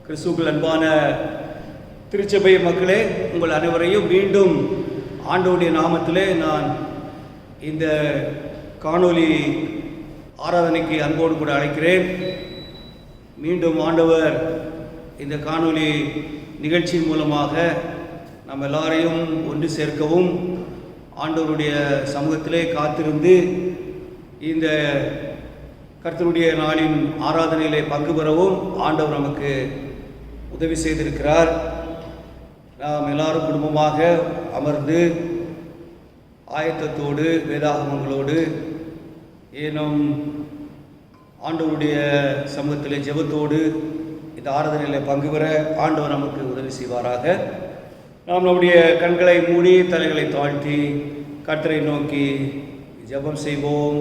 கிறிஸ்துவுக்குள் அன்பான திருச்சபை மக்களே, உங்கள் அனைவரையும் மீண்டும் ஆண்டவருடைய நாமத்திலே நான் இந்த காணொளி ஆராதனைக்கு அன்போடு கூட அழைக்கிறேன். மீண்டும் ஆண்டவர் இந்த காணொளி நிகழ்ச்சியின் மூலமாக நம்ம எல்லாரையும் ஒன்று சேர்க்கவும், ஆண்டவருடைய சமூகத்திலே காத்திருந்து இந்த கர்த்தருடைய நாளின் ஆராதனையிலே பங்கு பெறவும் ஆண்டவர் நமக்கு உதவி செய்திருக்கிறார். நாம் எல்லாரும் குடும்பமாக அமர்ந்து ஆயத்தத்தோடு வேதாகமங்களோடு ஏனும் ஆண்டவருடைய சமூகத்திலே ஜெபத்தோடு இந்த ஆராதனையில் பங்கு பெற ஆண்டவர் நமக்கு உதவி செய்வாராக. நாம் நம்முடைய கண்களை மூடி தலைகளை தாழ்த்தி கர்த்தரை நோக்கி ஜெபம் செய்வோம்.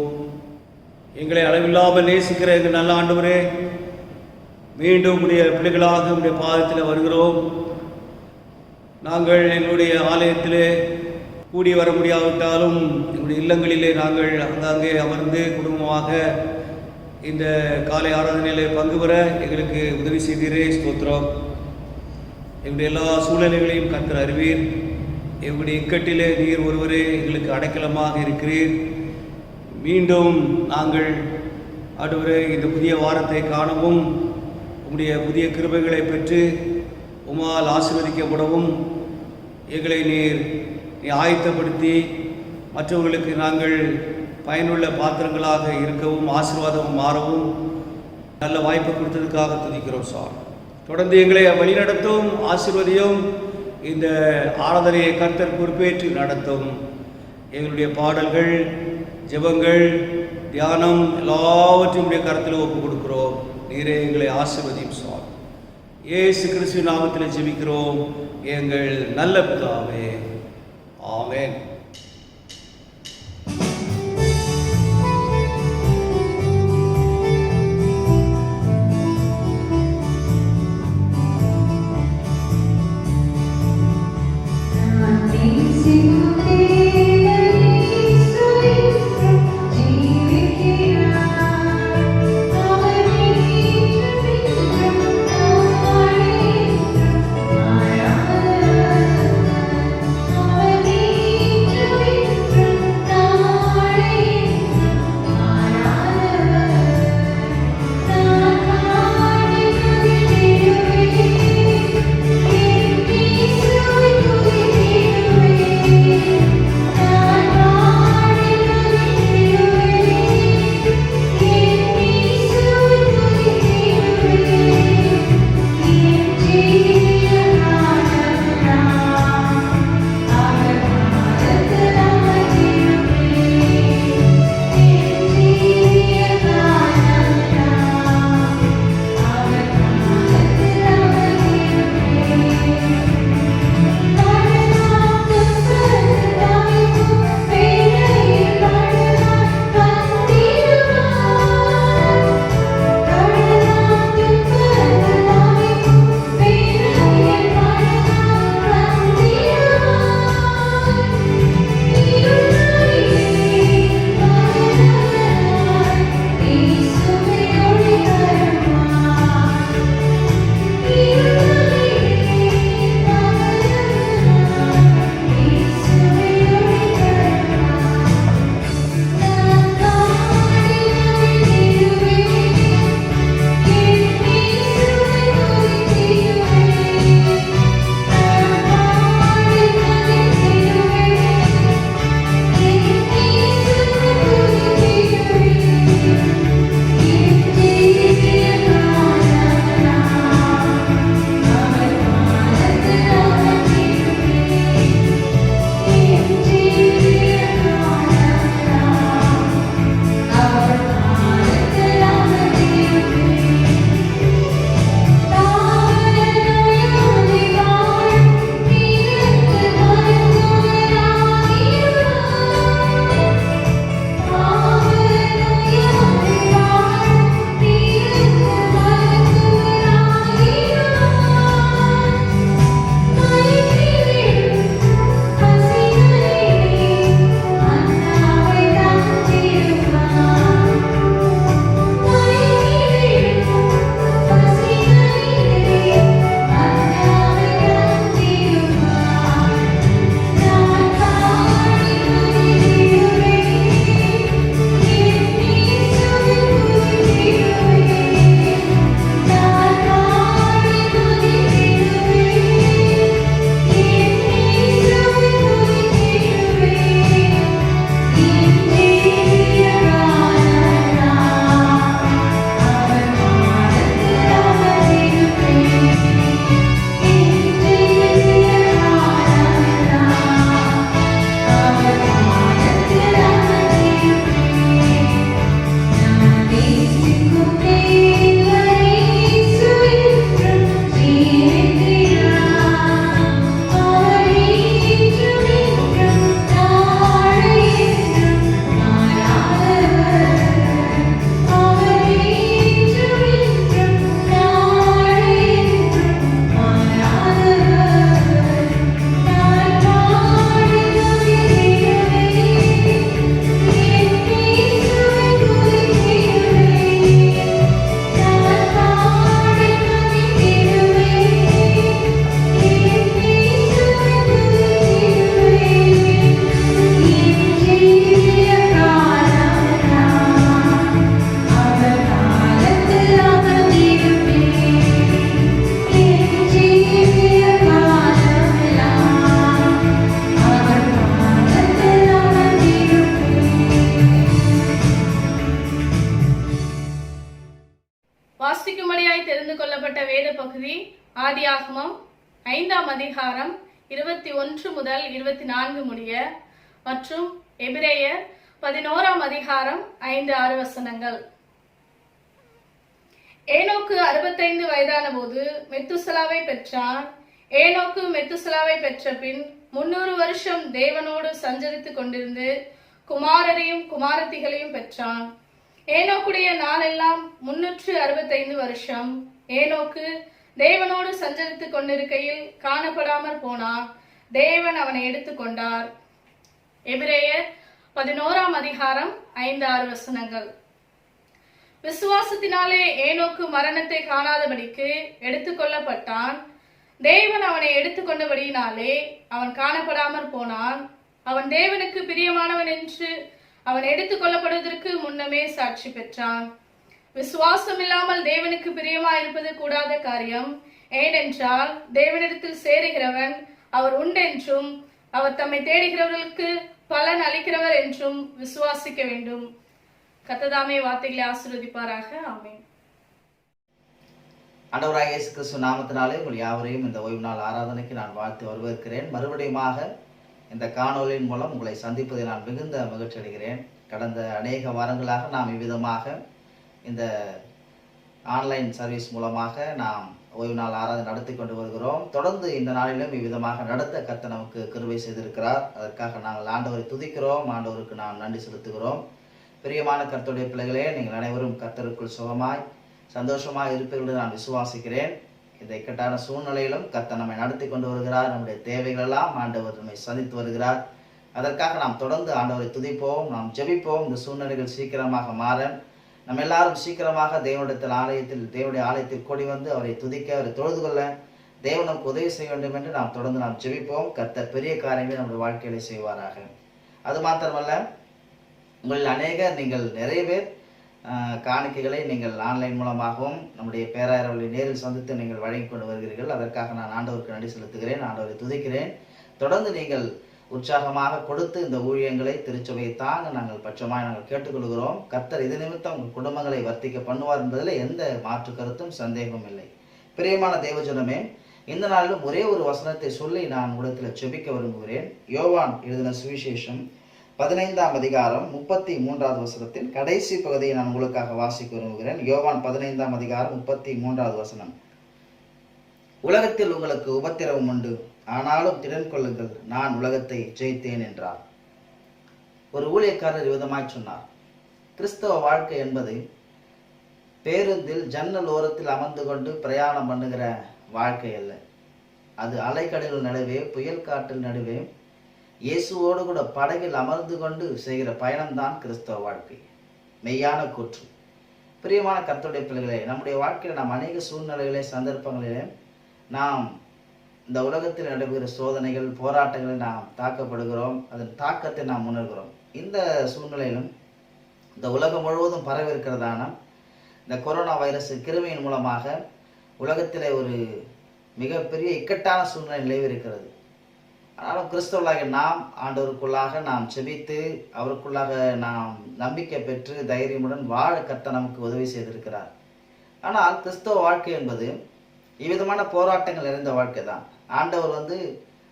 எங்களை அளவில்லாமல் நேசிக்கிற எங்கள் நல்ல ஆண்டவரே, மீண்டும் உடைய பிள்ளைகளாக உடைய பாதத்தில் வருகிறோம். நாங்கள் எங்களுடைய ஆலயத்திலே கூடி வர முடியாவிட்டாலும் எங்களுடைய இல்லங்களிலே நாங்கள் அங்கங்கே அமர்ந்து குடும்பமாக இந்த காலை ஆராதனையிலே பங்கு பெற எங்களுக்கு உதவி செய்தீரே, ஸ்தோத்திரம். எங்களுடைய எல்லா சூழ்நிலைகளையும் கர்த்தர் அறிவீர். எங்களுடைய இக்கட்டிலே நீர் ஒருவரே எங்களுக்கு அடைக்கலமாக இருக்கிறீர். மீண்டும் நாங்கள் ஆண்டவரே இந்த புதிய வாரத்தை காணவும், உம்முடைய புதிய கிருபைகளை பெற்று உம்மால் ஆசீர்வதிக்கப்படவும் எங்களை நீ ஆயத்தப்படுத்தி மற்றவர்களுக்கு நாங்கள் பயனுள்ள பாத்திரங்களாக இருக்கவும் ஆசீர்வாதம் மாறவும் நல்ல வாய்ப்பை கொடுத்ததுக்காக துதிக்கிறோம் சார். தொடர்ந்து எங்களை வழிநடத்தும், ஆசீர்வதியும். இந்த ஆராதனையை கர்த்தர் பொறுப்பேற்று நடத்தும். எங்களுடைய பாடல்கள், ஜெபங்கள், தியானம் எல்லாவற்றையும் உடைய கருத்தில் ஒப்புக் கொடுக்கிறோம். நீரே எங்களை ஆசீர்வதியும் சார். இயேசு கிறிஸ்துவின் நாமத்தில் ஜெபிக்கிறோம் எங்கள் நல்ல பிதாவே, ஆமென். I விசேஷமாய் தெரிந்து கொள்ளப்பட்ட வேத பகுதி ஆதியாகமம் 5ஆம் அதிகாரம் 21 முதல் 24 முடிய மற்றும் எபிரேயர் 11ஆம் அதிகாரம் 5-6 வசனங்கள். ஏனோக்கு 65 வயதான போது மெத்துசலாவை பெற்றான். ஏனோக்கு மெத்துசலாவை பெற்ற பின் 300 வருஷம் தேவனோடு சஞ்சரித்துக் கொண்டிருந்து குமாரரையும் குமாரத்திகளையும் பெற்றான். ஏனோக்குடைய நாளெல்லாம் 365 வருஷம். ஏனோக்கு தேவனோடு சஞ்சரித்துக் கொண்டிருக்கையில் காணப்படாமற் போனான். தேவன் அவனை எடுத்துக்கொண்டார். எபிரேயர் 11ஆம் அதிகாரம் 5-6 வசனங்கள். விசுவாசத்தினாலே ஏனோக்கு மரணத்தை காணாதபடிக்கு எடுத்துக்கொள்ளப்பட்டான். தேவன் அவனை எடுத்துக்கொண்டபடியினாலே அவன் காணப்படாமற் போனான். அவன் தேவனுக்கு பிரியமானவன் என்று அவன் எடுத்துக்கொள்ளப்படுவதற்கு முன்னமே சாட்சி பெற்றான். விசுவாசம் இல்லாமல் தேவனுக்கு பிரியமாயிருப்பது கூடாத காரியம். ஏனென்றால் தேவனிடத்தில் சேருகிறவன் அவர் உண்டென்றும் அவர் தம்மை தேடுகிறவர்களுக்கு பலன் அளிக்கிறவர் என்றும் விசுவாசிக்க வேண்டும். கர்த்தர் வார்த்தைகளை ஆசீர்வதிப்பாராக. ஆமென். ஆண்டவராகிய இயேசு கிறிஸ்து நாமத்தினாலே உங்கள் யாவரையும் இந்த ஓய்வு நாள் ஆராதனைக்கு நான் வாழ்த்து வரவேற்கிறேன். மறுபடியுமாக இந்த காணொலியின் மூலம் உங்களை சந்திப்பதை நான் மிகுந்த மகிழ்ச்சி அடைகிறேன். கடந்த அநேக வாரங்களாக நாம் இவ்விதமாக இந்த ஆன்லைன் சர்வீஸ் மூலமாக நாம் ஓய்வு நாள் ஆராதனை நடத்தி கொண்டு வருகிறோம். தொடர்ந்து இந்த நாளிலும் இவ்விதமாக நடத்த கர்த்தர் நமக்கு கிருபை செய்திருக்கிறார். அதற்காக நாங்கள் ஆண்டவரை துதிக்கிறோம், ஆண்டவருக்கு நாம் நன்றி செலுத்துகிறோம். பிரியமான கர்த்தருடைய பிள்ளைகளே, நீங்கள் அனைவரும் கர்த்தருக்குள் சுகமாய் சந்தோஷமாக இருப்பீர்கள் நான் விசுவாசிக்கிறேன். இந்த இக்கட்டான சூழ்நிலையிலும் கர்த்தர் நம்மை நடத்தி கொண்டு வருகிறார். நம்முடைய தேவைகளெல்லாம் ஆண்டவர் நம்மை சந்தித்து வருகிறார். அதற்காக நாம் தொடர்ந்து ஆண்டவரை துதிப்போம், நாம் ஜெபிப்போம். இந்த சூழ்நிலைகள் சீக்கிரமாக மாற நம்ம எல்லாரும் சீக்கிரமாக தேவனுடைய ஆலயத்தில் கூடி வந்து அவரை துதிக்க, அவரை தொழுது கொள்ள தேவன் நமக்கு உதவி செய்ய வேண்டும் என்று நாம் தொடர்ந்து நாம் ஜெபிப்போம். கர்த்தர் பெரிய காரியங்களை நம்முடைய வாழ்க்கையில செய்வாராக. அது மாத்திரமல்ல, உங்களில் அநேகர் நீங்கள் நிறைய பேர் காணிக்கைகளை நீங்கள் ஆன்லைன் மூலமாகவும் நம்முடைய பேராயர்களை நேரில் சந்தித்து நீங்கள் வழங்கி கொண்டு வருகிறீர்கள். அதற்காக நான் ஆண்டவருக்கு நன்றி செலுத்துகிறேன், ஆண்டவரை துதிக்கிறேன். தொடர்ந்து நீங்கள் உற்சாகமாக கொடுத்து இந்த ஊழியங்களை திருச்சபையை தாங்க நாங்கள் பட்சமாய் நாங்கள் கேட்டுக்கொள்கிறோம். கர்த்தர் இது நிமித்தம் உங்கள் குடும்பங்களை வர்த்திக்க பண்ணுவார் என்பதில் எந்த மாற்று கருத்தும் சந்தேகமும் இல்லை. பிரியமான தேவஜனமே, இந்த நாளிலும் ஒரே ஒரு வசனத்தை சொல்லி நான் உலகத்தில் செபிக்க விரும்புகிறேன். யோவான் எழுதின சுவிசேஷம் 15ஆம் அதிகாரம் 33வது வசனத்தின் கடைசி பகுதியை நான் உங்களுக்காக வாசிக்க விரும்புகிறேன். யோவான் 15ஆம் அதிகாரம் 33வது வசனம். உலகத்தில் உங்களுக்கு உபத்திரவம் உண்டு, ஆனாலும் திடன் கொள்ளுங்கள், நான் உலகத்தை ஜெயித்தேன் என்றார். ஒரு ஊழியக்காரர் விதமாய் சொன்னார், கிறிஸ்தவ வாழ்க்கை என்பது பேருந்தில் ஜன்னல் ஓரத்தில் அமர்ந்து கொண்டு பிரயாணம் பண்ணுகிற வாழ்க்கை அல்ல. அது அலைக்கடல் நடுவே, புயல் காற்றில் நடுவே இயேசுவோடு கூட படகில் அமர்ந்து கொண்டு செய்கிற பயணம்தான் கிறிஸ்தவ வாழ்க்கை. மெய்யான கூற்று. பிரியமான கர்த்தருடைய பிள்ளைகளே, நம்முடைய வாழ்க்கையில் நாம் அநேக சூழ்நிலைகளே சந்தர்ப்பங்களிலே நாம் இந்த உலகத்தில் நடைபெறுகிற சோதனைகள் போராட்டங்களை நாம் தாக்கப்படுகிறோம், அதன் தாக்கத்தை நாம் உணர்கிறோம். இந்த சூழ்நிலையிலும் இந்த உலகம் முழுவதும் பரவி இருக்கிறதான இந்த கொரோனா வைரஸ் கிருமியின் மூலமாக உலகத்திலே ஒரு மிகப்பெரிய இக்கட்டான சூழ்நிலை நிலவி இருக்கிறது. ஆனாலும் கிறிஸ்தவர்களாக நாம் ஆண்டவருக்குள்ளாக நாம் செபித்து அவருக்குள்ளாக நாம் நம்பிக்கை பெற்று தைரியமுடன் வாழ கர்த்தர் நமக்கு உதவி செய்திருக்கிறார். ஆனால் கிறிஸ்தவ வாழ்க்கை என்பது இவ்விதமான போராட்டங்கள் நிறைந்த வாழ்க்கை தான். ஆண்டவர்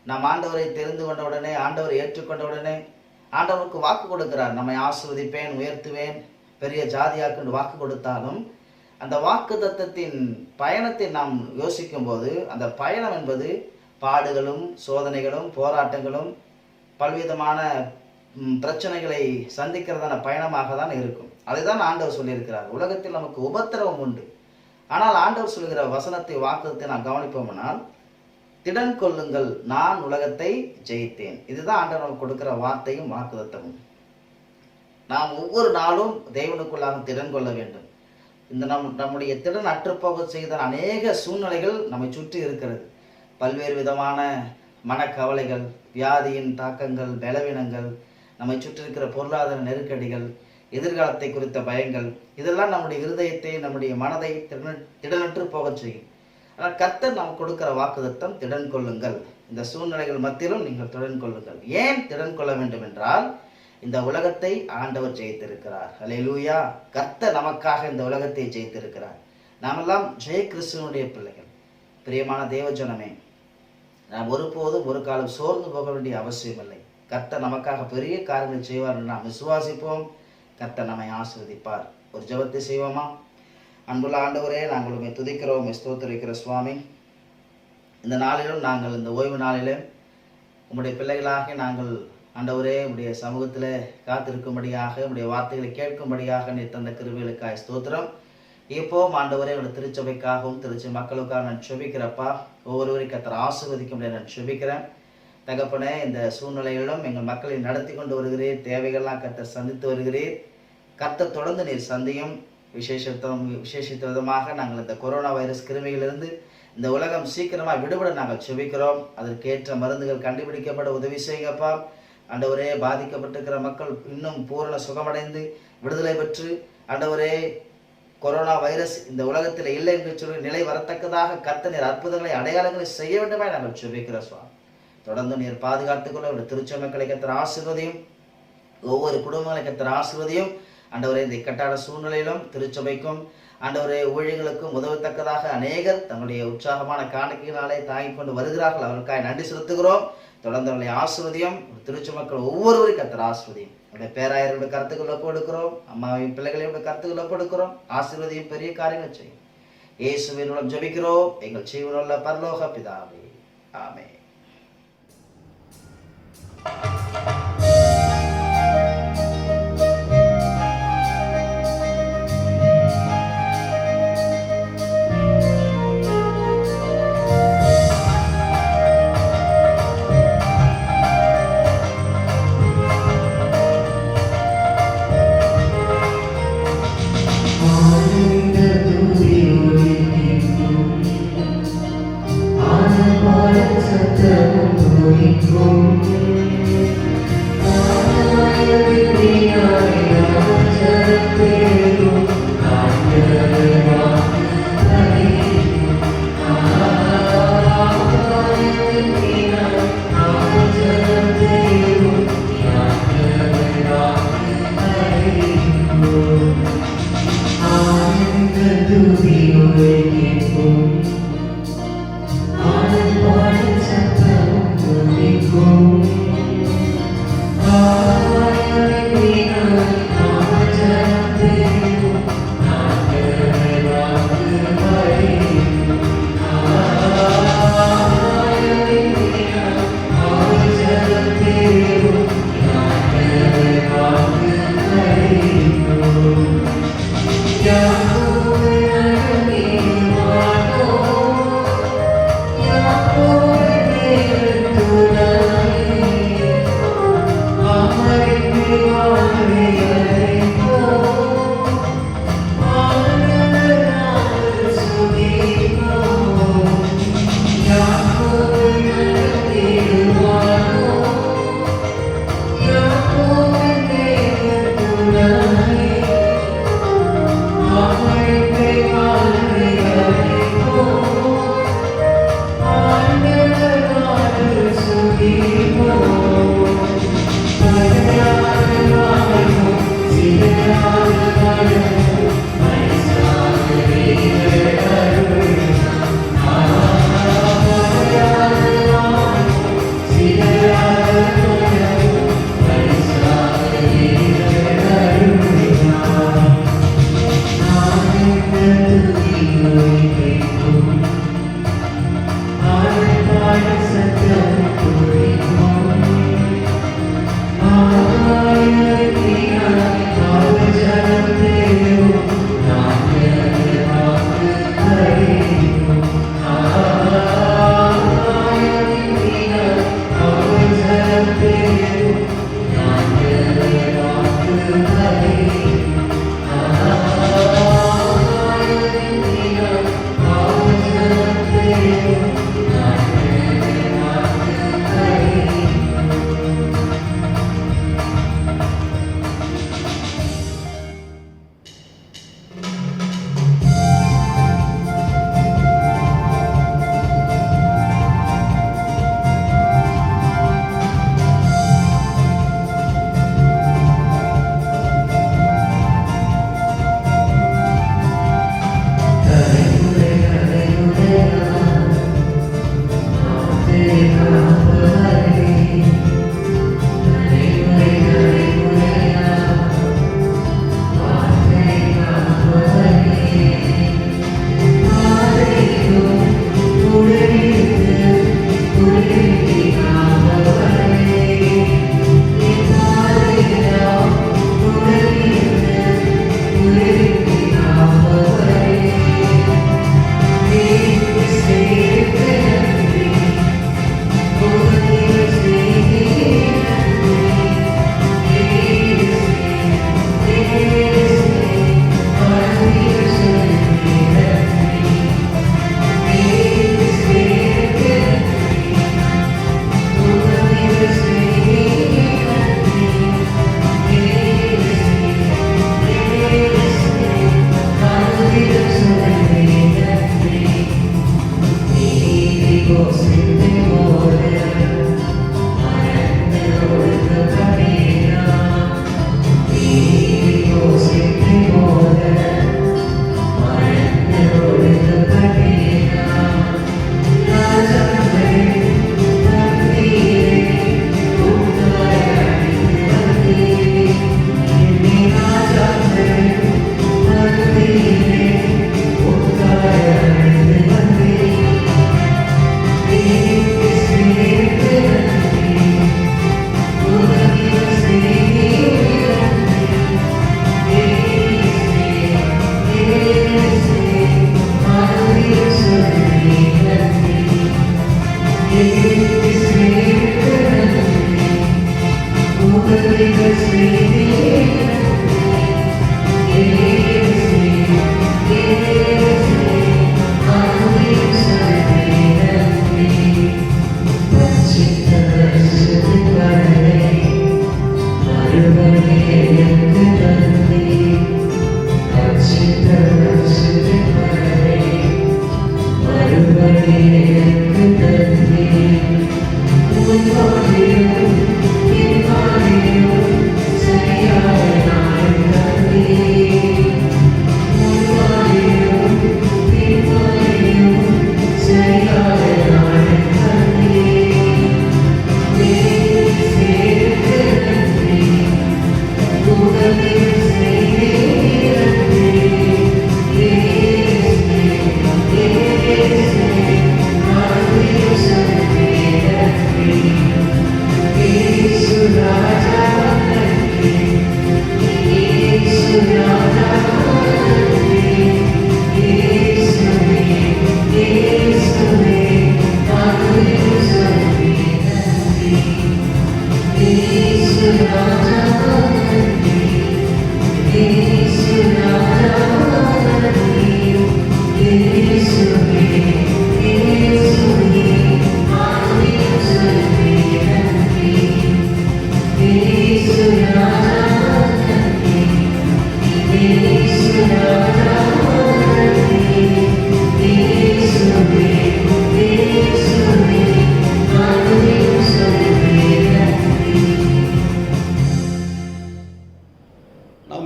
நாம் ஆண்டவரை தெரிந்து கொண்ட உடனே, ஆண்டவரை ஏற்றுக்கொண்ட உடனே ஆண்டவருக்கு வாக்கு கொடுக்கிறார். நம்மை ஆசீர்வதிப்பேன், உயர்த்துவேன், பெரிய ஜாதியாக்கு வாக்கு கொடுத்தாலும் அந்த வாக்கு தத்தத்தின் பயணத்தை நாம் யோசிக்கும் போது அந்த பயணம் என்பது பாடுகளும் சோதனைகளும் போராட்டங்களும் பல்விதமான பிரச்சனைகளை சந்திக்கிறதான பயணமாக தான் இருக்கும். அதை தான் ஆண்டவர் சொல்லியிருக்கிறார். உலகத்தில் நமக்கு உபத்திரவம் உண்டு, ஆனால் ஆண்டவர் சொல்கிற வசனத்தை வாக்குத்தை நாம் கவனிப்போம்னால், திடன் கொள்ளுங்கள், நான் உலகத்தை ஜெயித்தேன். இதுதான் ஆண்டவர் நமக்கு கொடுக்கிற வார்த்தையும் வாக்குத்தமும். நாம் ஒவ்வொரு நாளும் தேவனுக்குள்ளாக திடன் கொள்ள வேண்டும். இந்த நம்முடைய திடன் அற்றுப்போக செய்த அநேக சூழ்நிலைகள் நம்மை சுற்றி இருக்கிறது. பல்வேறு விதமான மனக்கவலைகள், வியாதியின் தாக்கங்கள், பலவீனங்கள், நம்மை சுற்றி இருக்கிற பொருளாதார நெருக்கடிகள், எதிர்காலத்தை குறித்த பயங்கள், இதெல்லாம் நம்முடைய இருதயத்தை, நம்முடைய மனதை திடனற்று போகச் செய்யும். ஆனால் கர்த்தர் நமக்கு கொடுக்கிற வாக்குத்தத்தம், திடன் கொள்ளுங்கள், இந்த சூழ்நிலைகள் மத்தியிலும் நீங்கள் திடன் கொள்ளுங்கள். ஏன் திடன் கொள்ள வேண்டும் என்றால், இந்த உலகத்தை ஆண்டவர் ஜெயித்திருக்கிறார். அல்லேலூயா. கர்த்தர் நமக்காக இந்த உலகத்தை ஜெயித்திருக்கிறார். நாமெல்லாம் ஜெய கிறிஸ்துவனுடைய பிள்ளைகள். பிரியமான தேவஜனமே, நாம் ஒருபோதும் ஒரு காலம் சோர்ந்து போக வேண்டிய அவசியம் இல்லை. கர்த்தர் நமக்காக பெரிய காரியங்களை செய்வார் என்று நாம் விசுவாசிப்போம். கர்த்தர் நம்மை ஆசீர்வதிப்பார். ஒரு ஜெபத்தை செய்வோமா? அன்புள்ள ஆண்டவரே, நாங்கள் உம்மை துதிக்கிறோம், ஸ்தோத்திரிக்கிற சுவாமி. இந்த நாளிலும் நாங்கள் இந்த ஓய்வு நாளிலே உம்முடைய பிள்ளைகளாக நாங்கள் ஆண்டவரே உம்முடைய சமூகத்தில் காத்திருக்கும்படியாக, உம்முடைய வார்த்தைகளை கேட்கும்படியாக நீ தந்த கிருபைகளுக்காய் ஸ்தோத்திரம். இப்போ ஆண்டவரே உடைய திருச்சபைக்காகவும் திருச்சி மக்களுக்காக நான் செபிக்கிறப்பா. ஒவ்வொருவரையும் கர்த்தர் ஆசீர்வதிக்க முடியாது நான் செபிக்கிறேன். தகப்பனே, இந்த சூழ்நிலைகளிலும் எங்கள் மக்களை நடத்தி கொண்டு வருகிறீர். தேவைகள்லாம் கர்த்தர் சந்தித்து வருகிறீர். கர்த்தர் தொடர்ந்து நீர் சந்தியும். விசேஷித்த விதமாக நாங்கள் இந்த கொரோனா வைரஸ் கிருமிகளிலிருந்து இந்த உலகம் சீக்கிரமாக விடுபட நாங்கள் செபிக்கிறோம். அதற்கேற்ற மருந்துகள் கண்டுபிடிக்கப்பட உதவி செய்யுங்கப்பா. ஆண்டவரே, பாதிக்கப்பட்டிருக்கிற மக்கள் இன்னும் பூரண சுகமடைந்து விடுதலை பெற்று ஆண்டவரே கொரோனா வைரஸ் இந்த உலகத்தில் இல்லை என்று சொல்லி நிலை வரத்தக்கதாக கர்த்தர் நீர் அற்புதங்களை அடையாளங்களை செய்ய வேண்டுமே நாங்கள் செபிக்கிறோம் சுவாமி. தொடர்ந்து நீர் பாதுகாத்துக்கொள்ள உடைய திருச்சபை மக்களை கர்த்தர் ஆசீர்வதியும். ஒவ்வொரு குடும்பங்களை கர்த்தர் ஆசீர்வதியும். ஆண்டவரே, இந்த இக்கட்டான சூழ்நிலையிலும் திருச்சபைக்கும் ஆண்டவரே ஊழியர்களுக்கும் உதவத்தக்கதாக அநேகர் தங்களுடைய உற்சாகமான காணிக்கையினாலே தாங்கிக் கொண்டு வருகிறார்கள். அவர்களுக்காக நன்றி செலுத்துகிறோம். தொடர்ந்து அவர்களை ஆசீர்வதியும். திருச்சி மக்கள் ஒவ்வொருவரையும் கர்த்தர் ஆசீர்வதியும். உடைய பேராயருடைய கருத்துக்கள் ஒப்படுக்கிறோம். அம்மாவின் பிள்ளைகளையும் கருத்துக்கள் ஒப்படுக்கிறோம். ஆசீர்வதியும், பெரிய காரியங்கள் செய்யும். இயேசுவின் மூலம் ஜெபிக்கிறோம் எங்கள் ஜீவனுள்ள பரலோக பிதாவே, ஆமென்.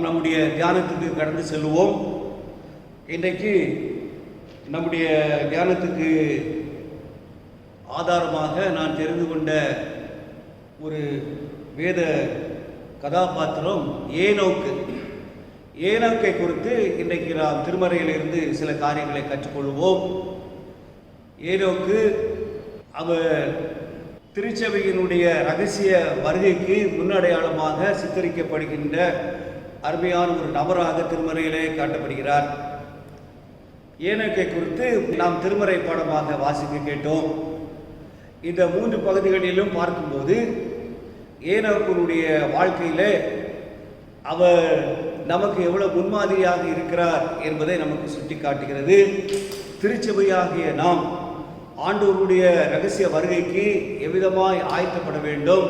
நம்முடைய தியானத்துக்கு கடந்து செல்வோம். இன்றைக்கு நம்முடைய தியானத்துக்கு ஆதாரமாக நான் தெரிந்து கொண்ட ஒரு வேத கதாபாத்திரம் ஏனோக்கை குறித்து இன்றைக்கு நாம் திருமறையிலிருந்து சில காரியங்களை கற்றுக்கொள்வோம். ஏனோக்கு அவர் திருச்சபையினுடைய ரகசிய வருகைக்கு முன்னடையாளமாக சித்தரிக்கப்படுகின்ற அருமையான ஒரு நபராக திருமறையிலே காட்டப்படுகிறார். ஏனோக்கை குறித்து நாம் திருமறை பாடமாக வாசிக்க கேட்டோம். இந்த 3 பகுதிகளிலும் பார்க்கும்போது ஏனோக்கினுடைய வாழ்க்கையிலே அவர் நமக்கு எவ்வளவு முன்மாதிரியாக இருக்கிறார் என்பதை நமக்கு சுட்டி காட்டுகிறது. திருச்சபையாகிய நாம் ஆண்டவருடைய ரகசிய வருகைக்கு எவ்விதமாய் ஆயத்தப்பட வேண்டும்,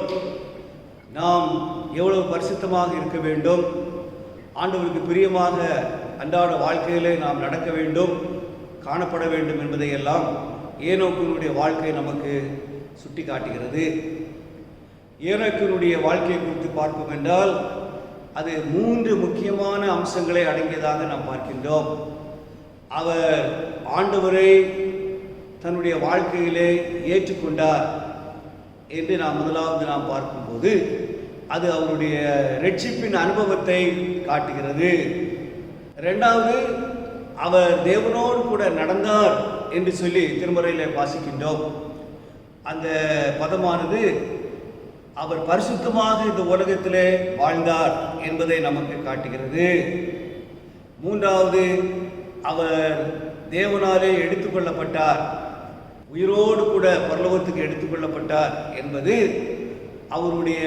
நாம் எவ்வளவு பரிசுத்தமாக இருக்க வேண்டும், ஆண்டவருக்கு பிரியமாக அன்றாட வாழ்க்கையிலே நாம் நடக்க வேண்டும், காணப்பட வேண்டும் என்பதையெல்லாம் ஏனோக்கினுடைய வாழ்க்கை நமக்கு சுட்டி காட்டுகிறது. ஏனோக்கினுடைய வாழ்க்கையை குறித்து பார்ப்போம் என்றால் அது 3 முக்கியமான அம்சங்களை அடங்கியதாக நாம் பார்க்கின்றோம். அவர் ஆண்டவரை தன்னுடைய வாழ்க்கையிலே ஏற்றுக்கொண்டார் என்று முதலாவது நாம் பார்க்கும்போது அது அவருடைய ரட்சிப்பின் அனுபவத்தை காட்டுகிறது. 2வது, அவர் தேவனோடு கூட நடந்தார் என்று சொல்லி திருமறையில் வாசிக்கின்றோம். அந்த பதமானது அவர் பரிசுத்தமாக இந்த உலகத்திலே வாழ்ந்தார் என்பதை நமக்கு காட்டுகிறது. 3வது, அவர் தேவனாலே எடுத்துக்கொள்ளப்பட்டார், உயிரோடு கூட பரலோகத்துக்கு எடுத்துக்கொள்ளப்பட்டார் என்பது அவருடைய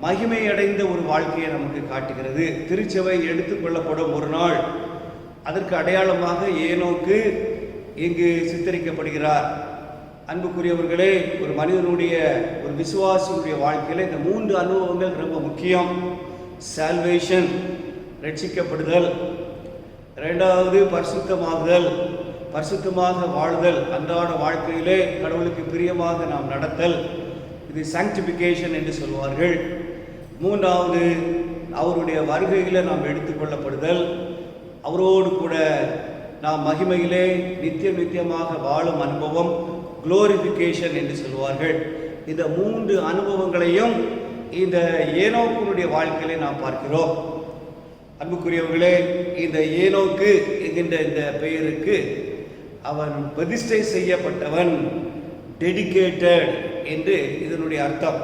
மகிமை அடைந்த ஒரு வாழ்க்கையை நமக்கு காட்டுகிறது. திருச்சபை எடுத்துக்கொள்ளப்படும் ஒரு நாள், அதற்கு அடையாளமாக ஏனோக்கு இங்கு சித்தரிக்கப்படுகிறார். அன்புக்குரியவர்களே, ஒரு மனிதனுடைய ஒரு விசுவாசியுடைய வாழ்க்கையில் இந்த 3 அனுபவங்கள் ரொம்ப முக்கியம். சால்வேஷன், ரட்சிக்கப்படுதல்; 2வது பரிசுத்தமாகுதல்; பரிசுத்தமாக வாழுதல், அன்றாட வாழ்க்கையிலே கடவுளுக்கு பிரியமாக நாம் நடத்தல், இது சாங்டிஃபிகேஷன் என்று சொல்வார்கள். மூன்றாவது, அவருடைய வருகையில் நாம் எடுத்துக்கொள்ளப்படுதல், அவரோடு கூட நாம் மகிமையிலே நித்தியமாக வாழும் அனுபவம், குளோரிஃபிகேஷன் என்று சொல்வார்கள். இந்த 3 அனுபவங்களையும் இந்த ஏனோக்கினுடைய வாழ்க்கையிலே நாம் பார்க்கிறோம். அன்புக்குரியவர்களே, இந்த ஏனோக்கு என்கின்ற இந்த பெயருக்கு அவன் பிரதிஷ்டை செய்யப்பட்டவன், டெடிகேட்டட் என்று இதனுடைய அர்த்தம்.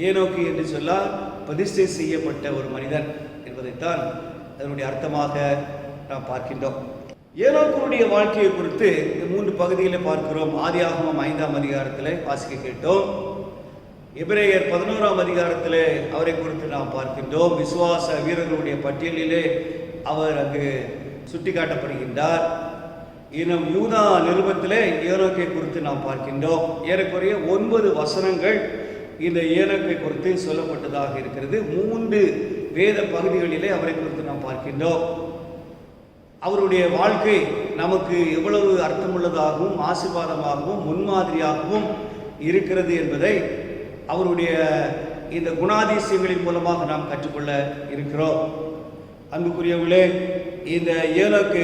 ஏனோக்கு என்று சொன்னால் பிரதிஷ்டை செய்யப்பட்ட ஒரு மனிதன் என்பதைத்தான் அதனுடைய அர்த்தமாக நாம் பார்க்கின்றோம். ஏனோக்கினுடைய வாழ்க்கையை குறித்து இந்த 3 பகுதியில் பார்க்கிறோம். ஆதியாகமம் 5ஆம் அதிகாரத்தில் வாசிக்க கேட்டோம். எபிரேயர் 11ஆம் அதிகாரத்தில் அவரை குறித்து நாம் பார்க்கின்றோம். விசுவாச வீரர்களுடைய பட்டியலிலே அவர் அங்கு சுட்டிக்காட்டப்படுகின்றார். இன்னும் யூதா நிருபத்திலே ஏனோக்கை குறித்து நாம் பார்க்கின்றோம். ஏறக்குறைய 9 வசனங்கள் இந்த ஏனோக்கை குறித்து சொல்லப்பட்டதாக இருக்கிறது. 3 வேத பகுதிகளிலே அவரை குறித்து நாம் பார்க்கின்றோம். அவருடைய வாழ்க்கை நமக்கு எவ்வளவு அர்த்தமுள்ளதாகவும் ஆசீர்வாதமாகவும் முன்மாதிரியாகவும் இருக்கிறது என்பதை அவருடைய இந்த குணாதிசயங்களின் மூலமாக நாம் கற்றுக்கொள்ள இருக்கிறோம். அன்புக்குரியவர்களே, இந்த ஏனோக்கு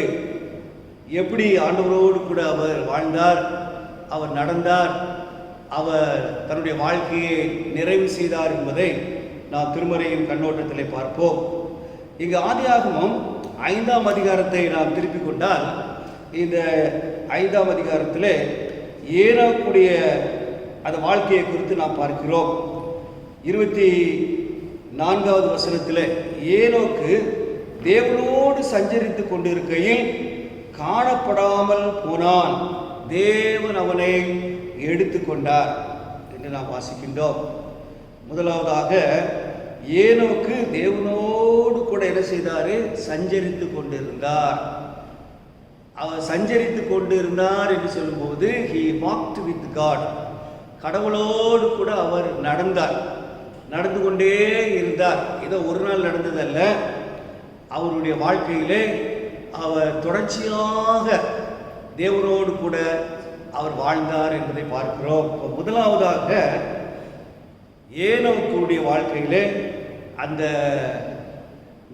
எப்படி ஆண்டவரோடு கூட அவர் வாழ்ந்தார், அவர் நடந்தார், அவர் தன்னுடைய வாழ்க்கையை நிறைவு செய்தார் என்பதை நாம் திருமறையின் கண்ணோட்டத்திலே பார்ப்போம். இங்கு ஆதியாகமம் 5ஆம் அதிகாரத்தை நாம் திருப்பிக் கொண்டால், இந்த 5ஆம் அதிகாரத்தில் ஏனோக்குடைய அந்த வாழ்க்கையை குறித்து நாம் பார்க்கிறோம். 24வது வசனத்தில் ஏனோக்கு தேவனோடு சஞ்சரித்து கொண்டிருக்கையில் காணப்படாமல் போனான், தேவன் அவனை எடுத்துக்கொண்டார் என்று நாம் வாசிக்கின்றோம். முதலாவதாக ஏனோக்கு தேவனோடு கூட என்ன செய்தார்? சஞ்சரித்து கொண்டிருந்தார். அவர் சஞ்சரித்து கொண்டிருந்தார் என்று சொல்லும்போது he walked with God, கடவுளோடு கூட அவர் நடந்தார், நடந்து கொண்டே இருந்தார். ஏதோ ஒரு நாள் நடந்ததல்ல, அவருடைய வாழ்க்கையிலே அவர் தொடர்ச்சியாக தேவனோடு கூட அவர் வாழ்ந்தார் என்பதை பார்க்கிறோம். முதலாவதாக ஏனோக்குடைய வாழ்க்கையிலே அந்த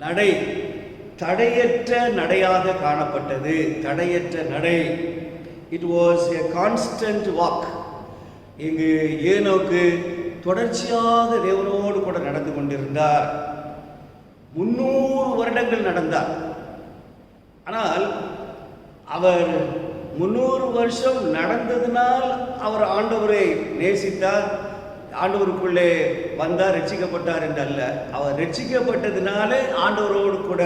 நடை தடையற்ற நடையாக காணப்பட்டது. தடையற்ற நடை, it was a constant walk. இங்கு ஏனோக்கு தொடர்ச்சியாக தேவனோடு கூட நடந்து கொண்டிருந்தார். 300 வருடங்கள் நடந்தார். ஆனால் அவர் 300 வருஷம் நடந்ததினால் அவர் ஆண்டவரை நேசித்தார், ஆண்டவருக்குள்ளே வந்தார், ரட்சிக்கப்பட்டார் என்று அல்ல. அவர் ரட்சிக்கப்பட்டதினாலே ஆண்டவரோடு கூட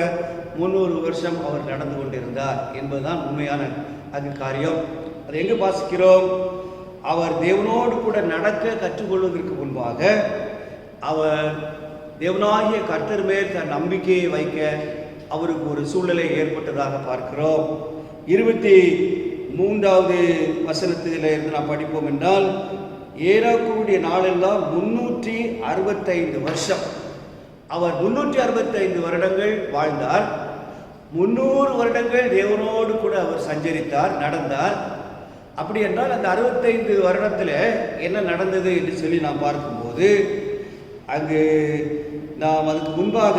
300 வருஷம் அவர் நடந்து கொண்டிருந்தார் என்பதுதான் உண்மையான அது காரியம். அதை எங்கு வாசிக்கிறோம்? அவர் தேவனோடு கூட நடக்க கற்றுக்கொள்வதற்கு முன்பாக அவர் தேவனாகிய கர்த்தர் மேல் தன் நம்பிக்கையை வைக்க அவருக்கு ஒரு சூழ்நிலை ஏற்பட்டதாக பார்க்கிறோம். 23வது வசனத்தில் இருந்து நாம் படிப்போம் என்றால், ஏனோக்குடைய நாளெல்லாம் 365 வருஷம். அவர் 365 வருடங்கள் வாழ்ந்தார். 300 வருடங்கள் தேவனோடு கூட அவர் சஞ்சரித்தார், நடந்தார். அப்படி என்றால் அந்த 65 வருடத்தில் என்ன நடந்தது என்று சொல்லி நாம் பார்க்கும்போது, அங்கு நாம் அதுக்கு முன்பாக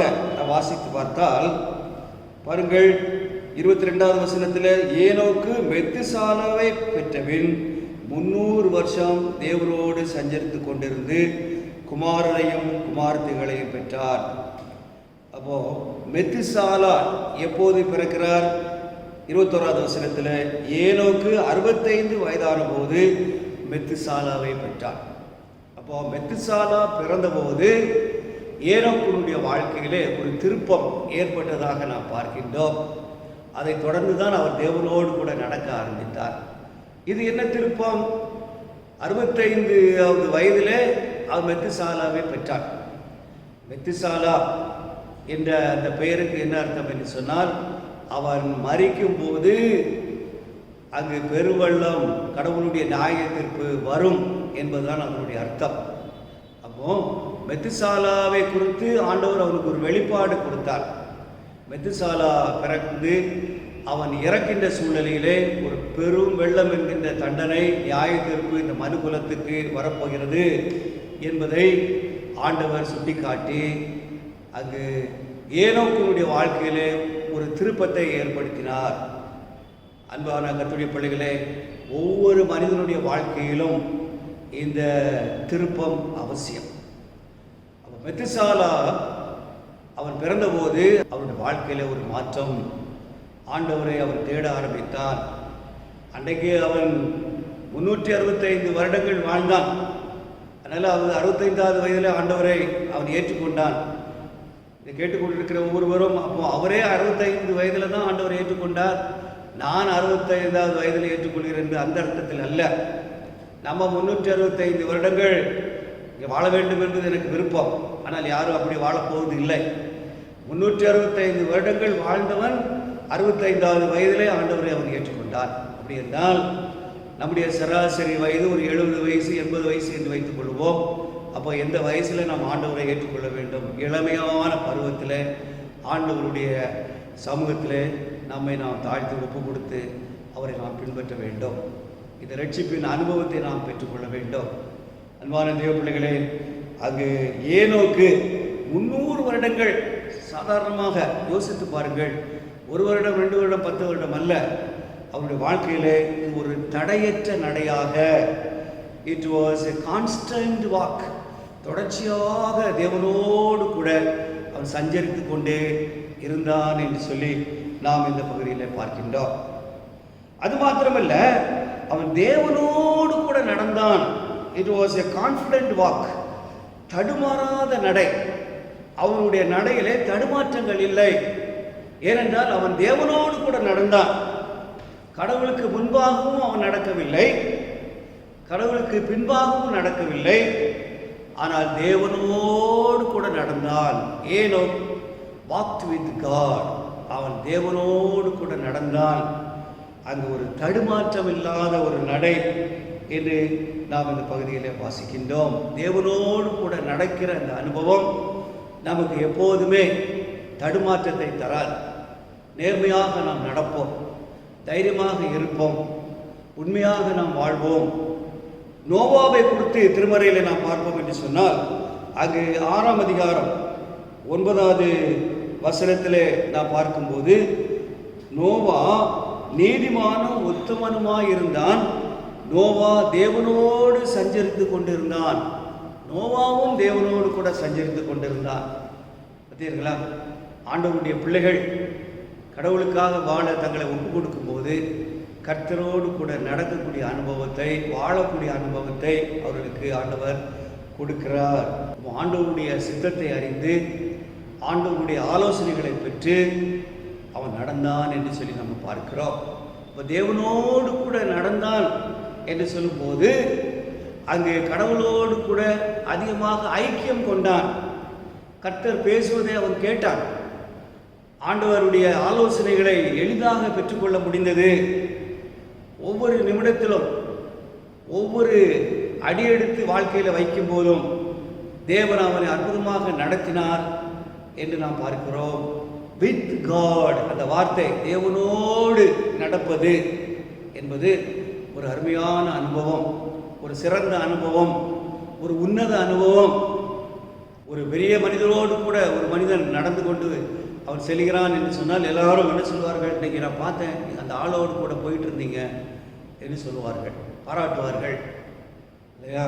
வாசித்து பார்த்தால் பாருங்கள், 22வது வசனத்தில் ஏனோக்கு மெத்துசாலாவை பெற்றபின் 300 வருஷம் தேவனோடு சஞ்சரித்து கொண்டிருந்து குமாரரையும் குமாரத்திகளையும் பெற்றார். அப்போ மெத்துசாலா எப்போது பிறக்கிறார்? 21வது வசனத்தில் ஏனோக்கு 65 வயதான போது மெத்துசாலாவை பெற்றார். அப்போ மெத்துசாலா பிறந்தபோது ஏனோக்குடைய வாழ்க்கையிலே ஒரு திருப்பம் ஏற்பட்டதாக நாம் பார்க்கின்றோம். அதை தொடர்ந்து தான் அவர் தேவனோடு கூட நடக்க ஆரம்பித்தார். இது என்ன திருப்பம்? 65வது வயதிலே அவர் மெத்துசாலாவை பெற்றார். மெத்துசாலா என்ற அந்த பெயருக்கு என்ன அர்த்தம் என்று சொன்னால், அவன் மரிக்கும் போது அங்கு பெருவெள்ளம், கடவுளுடைய நியாய தீர்ப்பு வரும் என்பதுதான் அதனுடைய அர்த்தம். அப்போ மெத்துசாலாவை குறித்து ஆண்டவர் அவருக்கு ஒரு வெளிப்பாடு கொடுத்தார். மெத்துசாலா பிறந்து அவன் இறக்கின்ற சூழ்நிலையிலே ஒரு பெரும் வெள்ளம் என்கின்ற தண்டனை நியாய தீர்ப்பு இந்த மனுக்குலத்துக்கு வரப்போகிறது என்பதை ஆண்டவர் சுட்டிக்காட்டி அங்கு ஏனோக்கினுடைய வாழ்க்கையிலே ஒரு திருப்பத்தை ஏற்படுத்தினார். அன்பான கர்த்தருடைய பிள்ளைகளே, ஒவ்வொரு மனிதனுடைய வாழ்க்கையிலும் இந்த திருப்பம் அவசியம். மெத்துசாலா அவன் பிறந்தபோது அவனுடைய வாழ்க்கையில ஒரு மாற்றம். ஆண்டவரை அவன் தேட ஆரம்பித்தான். அன்றைக்கு அவன் 365 வருடங்கள் வாழ்ந்தான். அதனால் அவன் 65வது வயதில் ஆண்டவரை அவன் ஏற்றுக்கொண்டான். இதை கேட்டுக்கொண்டிருக்கிற ஒவ்வொருவரும், அப்போ அவரே 65 வயதில் தான் ஆண்டவரை ஏற்றுக்கொண்டார், நான் 65வது வயதில் ஏற்றுக்கொள்கிறேன் என்று அந்த அர்த்தத்தில் அல்ல. நம்ம 365 வருடங்கள் இங்கே வாழ வேண்டும் என்பது எனக்கு விருப்பம். ஆனால் யாரும் அப்படி வாழப்போவது இல்லை. 365 வருடங்கள் வாழ்ந்தவன் 65வது வயதிலே ஆண்டவரை அவன் ஏற்றுக்கொண்டான். அப்படி என்றால் நம்முடைய சராசரி வயது ஒரு 70 வயசு 80 வயசு என்று வைத்துக் கொள்வோம். அப்போ எந்த வயசில் நாம் ஆண்டவரை ஏற்றுக்கொள்ள வேண்டும்? இளமையான பருவத்தில் ஆண்டவருடைய சமூகத்தில் நம்மை நாம் தாழ்த்தி ஒப்பு கொடுத்து அவரை நாம் பின்பற்ற வேண்டும். இந்த ரட்சிப்பின் அனுபவத்தை நாம் பெற்றுக்கொள்ள வேண்டும். அன்பான தேவ பிள்ளைகளே, அங்கு ஏனோக்கு 300 வருடங்கள், சாதாரணமாக யோசித்து பாருங்கள், 1 வருடம் 2 வருடம் 10 வருடம் அல்ல, அவருடைய வாழ்க்கையிலே ஒரு தடையற்ற நடையாக, it was a constant walk, தொடர்ச்சியாக தேவனோடு கூட அவன் சஞ்சரித்து கொண்டே இருந்தான் என்று சொல்லி நாம் இந்த பகுதியில் பார்க்கின்றோம். அது மாத்திரமல்ல, அவன் தேவனோடு கூட நடந்தான். It was a confident walk, தடுமாறாத நடை. அவனுடைய நடையிலே தடுமாற்றங்கள் இல்லை. ஏனென்றால் அவன் தேவனோடு கூட நடந்தான். கடவுளுக்கு முன்பாகவும் அவன் நடக்கவில்லை, கடவுளுக்கு பின்பாகவும் நடக்கவில்லை, ஆனால் தேவனோடு கூட நடந்தான். ஏனோ வாக்ட் வித் காட், அவன் தேவனோடு கூட நடந்தான். அங்கு ஒரு தடுமாற்றம் இல்லாத ஒரு நடை என்று நாம் இந்த பகுதியில் வாசிக்கின்றோம். தேவனோடு கூட நடக்கிற அந்த அனுபவம் நமக்கு எப்போதுமே தடுமாற்றத்தை தராது. நேர்மையாக நாம் நடப்போம், தைரியமாக இருப்போம், உண்மையாக நாம் வாழ்வோம். நோவாவை குறித்து திருமறையில் நாம் பார்ப்போம் என்று சொன்னால், அங்கு 6ஆம் அதிகாரம் 9வது வசனத்திலே நாம் பார்க்கும்போது, நோவா நீதிமானும் உத்தமனுமாயிருந்தான், நோவா தேவனோடு சஞ்சரித்து கொண்டிருந்தான். நோவாவும் தேவனோடு கூட சஞ்சரித்து கொண்டிருந்தான். பார்த்தீர்களா? ஆண்டவருடைய பிள்ளைகள் கடவுளுக்காக வாழ தங்களை ஒப்பு கொடுக்கும் போது கர்த்தரோடு கூட நடக்கக்கூடிய அனுபவத்தை, வாழக்கூடிய அனுபவத்தை அவர்களுக்கு ஆண்டவர் கொடுக்கிறார். ஆண்டவருடைய சித்தத்தை அறிந்து ஆண்டவருடைய ஆலோசனைகளை பெற்று அவன் நடந்தான் என்று சொல்லி நம்ம பார்க்கிறோம். இப்போ தேவனோடு கூட நடந்தான் என்று சொல்லும்போது அங்கு கடவுளோடு கூட அதிகமாக ஐக்கியம் கொண்டான். கர்த்தர் பேசுவதை அவன் கேட்டான். ஆண்டவருடைய ஆலோசனைகளை எளிதாக பெற்றுக்கொள்ள முடிந்தது. ஒவ்வொரு நிமிடத்திலும், ஒவ்வொரு அடியெடுத்து வாழ்க்கையில் வைக்கும் போதும் தேவன் அவனை அற்புதமாக நடத்தினார் என்று நாம் பார்க்கிறோம். வித் காட், அந்த வார்த்தை தேவனோடு நடப்பது என்பது ஒரு அருமையான அனுபவம், ஒரு சிறந்த அனுபவம், ஒரு உன்னத அனுபவம். ஒரு பெரிய மனிதரோடு கூட ஒரு மனிதன் நடந்து கொண்டு அவன் செல்கிறான் என்று சொன்னால் எல்லாரும் என்ன சொல்வார்கள்? இன்னைக்கு நான் பார்த்தேன், அந்த ஆளோடு கூட போயிட்டு இருந்தீங்க என்று சொல்லுவார்கள், பாராட்டுவார்கள் இல்லையா?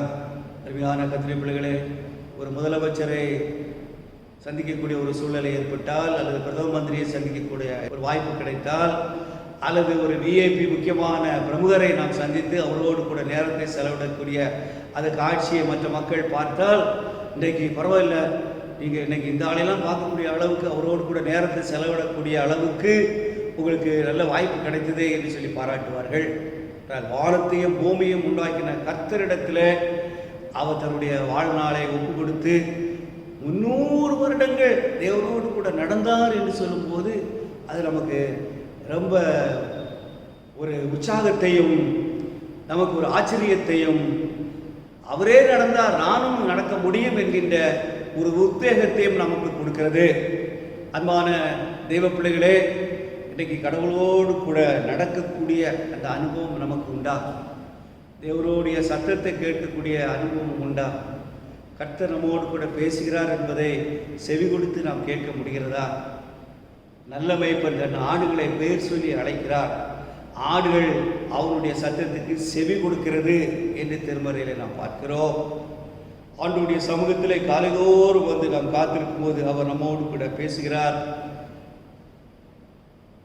அருமையான கத்திரி பிள்ளைகளே, ஒரு முதலமைச்சரை சந்திக்கக்கூடிய ஒரு சூழ்நிலை ஏற்பட்டால், அல்லது பிரதம மந்திரியை சந்திக்கக்கூடிய ஒரு வாய்ப்பு கிடைத்தால், அல்லது ஒரு விஐபி முக்கியமான பிரமுகரை நாம் சந்தித்து அவரோடு கூட நேரத்தை செலவிடக்கூடிய அந்த காட்சியை மற்ற மக்கள் பார்த்தால், இன்றைக்கு பரவாயில்ல, நீங்கள் இன்றைக்கி இந்த ஆளையெல்லாம் பார்க்கக்கூடிய அளவுக்கு, அவரோடு கூட நேரத்தை செலவிடக்கூடிய அளவுக்கு உங்களுக்கு நல்ல வாய்ப்பு கிடைத்ததே என்று சொல்லி பாராட்டுவார்கள். வானத்தையும் பூமியும் உண்டாக்கின கர்த்தரிடத்தில் அவர் தன்னுடைய வாழ்நாளை ஒப்பு கொடுத்து 300 வருடங்கள் தேவனோடு கூட நடந்தார் என்று சொல்லும்போது அது நமக்கு ரொம்ப ஒரு உற்சாகத்தையும், நமக்கு ஒரு ஆச்சரியத்தையும், அவரே நடந்தார் நானும் நடக்க முடியும் என்கின்ற ஒரு உத்வேகத்தையும் நமக்கு கொடுக்கிறது. அன்பான தெய்வ பிள்ளைகளே, இன்றைக்கு கடவுளோடு கூட நடக்கக்கூடிய அந்த அனுபவம் நமக்கு உண்டா? தேவனுடைய சத்தத்தை கேட்கக்கூடிய அனுபவம் உண்டா? கர்த்தர் நம்மோடு கூட பேசுகிறார் என்பதை செவி கொடுத்து நாம் கேட்க முடிகிறதா? நல்ல மேய்ப்பன் தன் ஆடுகளை பெயர் சொல்லி அழைக்கிறார். ஆடுகள் அவருடைய சத்தத்துக்கு செவி கொடுக்கிறது என்று திருமறையில நாம் பார்க்கிறோம். ஆண்டுடைய சமூகத்திலே காலைதோறும் வந்து நாம் காத்திருக்கும் போது அவர் நம்மோடு கூட பேசுகிறார்.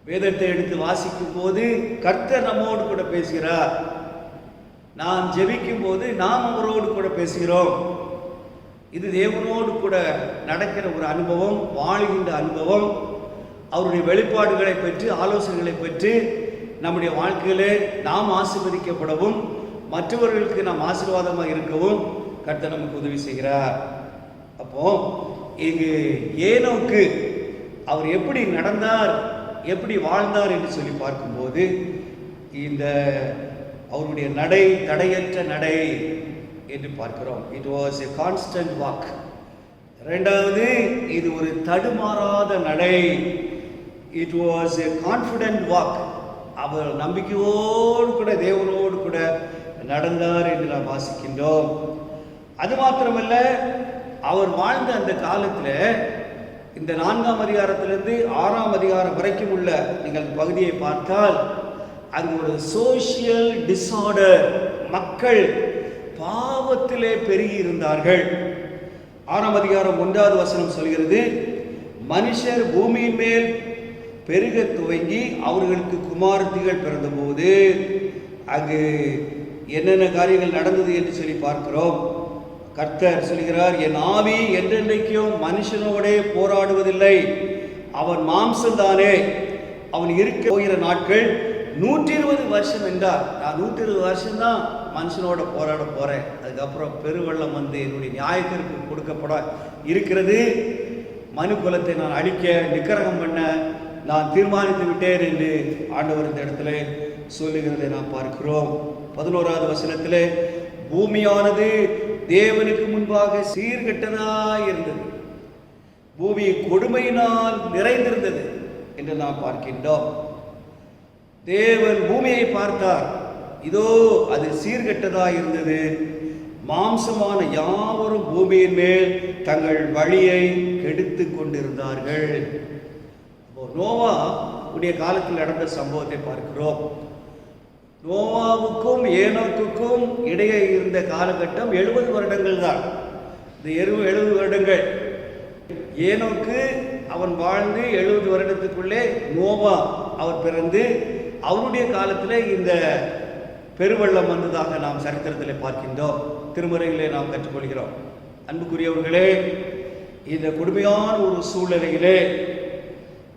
வேதத்தை எடுத்து வாசிக்கும் போது கர்த்தர் நம்மோடு கூட பேசுகிறார். நாம் ஜெபிக்கும் போது நாம் அவரோடு கூட பேசுகிறோம். இது தேவனோடு கூட நடக்கிற ஒரு அனுபவம், வாழுகின்ற அனுபவம். அவருடைய வெளிப்பாடுகளை பெற்று ஆலோசனைகளை பெற்று நம்முடைய வாழ்க்கையிலே நாம் ஆசீர்வதிக்கப்படவும் மற்றவர்களுக்கு நாம் ஆசீர்வாதமாக இருக்கவும் கர்த்தர் நமக்கு உதவி செய்கிறார். அப்போ இங்கு ஏனோக்கு அவர் எப்படி நடந்தார், எப்படி வாழ்ந்தார் என்று சொல்லி பார்க்கும்போது இந்த அவருடைய நடை தடையற்ற நடை என்று பார்க்கிறோம். It was a constant walk. இரண்டாவது, இது ஒரு தடுமாறாத நடை. It was a confident walk. அவர் நம்பிக்கையோடு கூட தேவனோடு கூட நடந்தார் என்று நாம் வாசிக்கின்றோம். அது மாத்திரமல்ல, அவர் வாழ்ந்த அந்த காலத்தில் இந்த 4ஆம் அதிகாரத்திலிருந்து 6ஆம் அதிகாரம் வரைக்கும் உள்ள நீங்கள் பகுதியை பார்த்தால் அங்கு ஒரு சோசியல் டிஸார்டர், மக்கள் பாவத்திலே பெருகி இருந்தார்கள். 6ஆம் அதிகாரம் 1வது வசனம் சொல்கிறது, மனுஷர் பூமியின் மேல் பெருக துவங்கி அவர்களுக்கு குமாரத்திகள் பிறந்தபோது அங்கு என்னென்ன காரியங்கள் நடந்தது என்று சொல்லி பார்க்கிறோம். கர்த்தர் சொல்கிறார், என் ஆவி என்றென்றைக்கும் மனுஷனோடே போராடுவதில்லை, அவன் மாம்சம்தானே, அவன் இருக்க போகிற நாட்கள் 120 வருஷம் என்றார். நான் 120 வருஷம்தான் மனுஷனோட போராட போறேன், அதுக்கப்புறம் பெருவெள்ளம் வந்து என்னுடைய நியாயத்திற்கு கொடுக்கப்பட இருக்கிறது, மனு குலத்தை நான் அழிக்க நிக்கரகம் பண்ண நான் தீர்மானித்து விட்டேன் என்று ஆண்டவர் இந்த இடத்துல சொல்லுகிறதை நாம் பார்க்கிறோம். 11வது வசனத்திலே, பூமியானது தேவனுக்கு முன்பாக சீர்கெட்டதாய் இருந்தது, பூமி கொடுமையினால் நிறைந்திருந்தது என்று நாம் பார்க்கின்றோம். தேவன் பூமியை பார்த்தார், இதோ அது சீர்கெட்டதாய் இருந்தது, மாம்சமான யாவரும் பூமியின் மேல் தங்கள் வழியை கெடுத்து கொண்டிருந்தார்கள். நோவா உடைய காலத்தில் நடந்த சம்பவத்தை பார்க்கிறோம். நோவாவுக்கும் ஏனோக்குக்கும் இடையே இருந்த காலகட்டம் 70 வருடங்கள் தான். இந்த 70 வருடங்கள் ஏனோக்கு அவன் வாழ்ந்து 70 வருடத்துக்குள்ளே நோவா அவர் பிறந்து அவருடைய காலத்தில் இந்த பெருவெள்ளம் வந்ததாக நாம் சரித்திரத்தில் பார்க்கின்றோம், திருமறையிலே நாம் கற்றுக்கொள்கிறோம். அன்புக்குரியவர்களே, இந்த கொடுமையான ஒரு சூழ்நிலையிலே,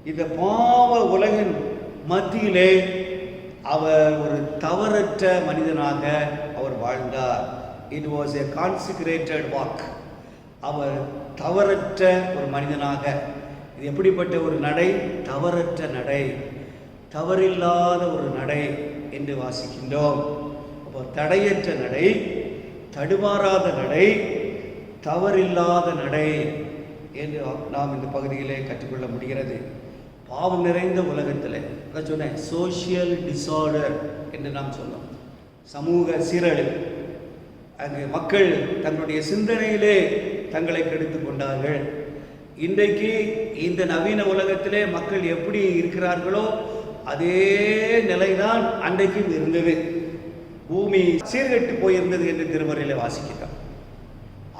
இந்த பாவ உலகின் மத்தியிலே அவர் ஒரு தவறற்ற மனிதனாக அவர் வாழ்ந்தார். It was a consecrated walk. அவர் தவறற்ற ஒரு மனிதனாக, இது எப்படிப்பட்ட ஒரு நடை? தவறற்ற நடை, தவறில்லாத ஒரு நடை என்று வாசிக்கின்றோம். அப்போ தடையற்ற நடை, தடுமாறாத நடை, தவறில்லாத நடை என்று நாம் இந்த பகுதியிலே கற்றுக்கொள்ள முடிகிறது. பாவம் நிறைந்த உலகத்தில் சொன்னேன், சோசியல் டிஸார்டர் என்று நாம் சொன்னோம், சமூக சீரழிவு. அங்கு மக்கள் தங்களுடைய சிந்தனையிலே தங்களை கெடுத்து கொண்டார்கள். இன்றைக்கு இந்த நவீன உலகத்திலே மக்கள் எப்படி இருக்கிறார்களோ அதே நிலைதான் அன்றைக்கும் இருந்தது. பூமி சீர்கெட்டு போயிருந்தது என்று திருமறையிலே வாசிக்கிறார்.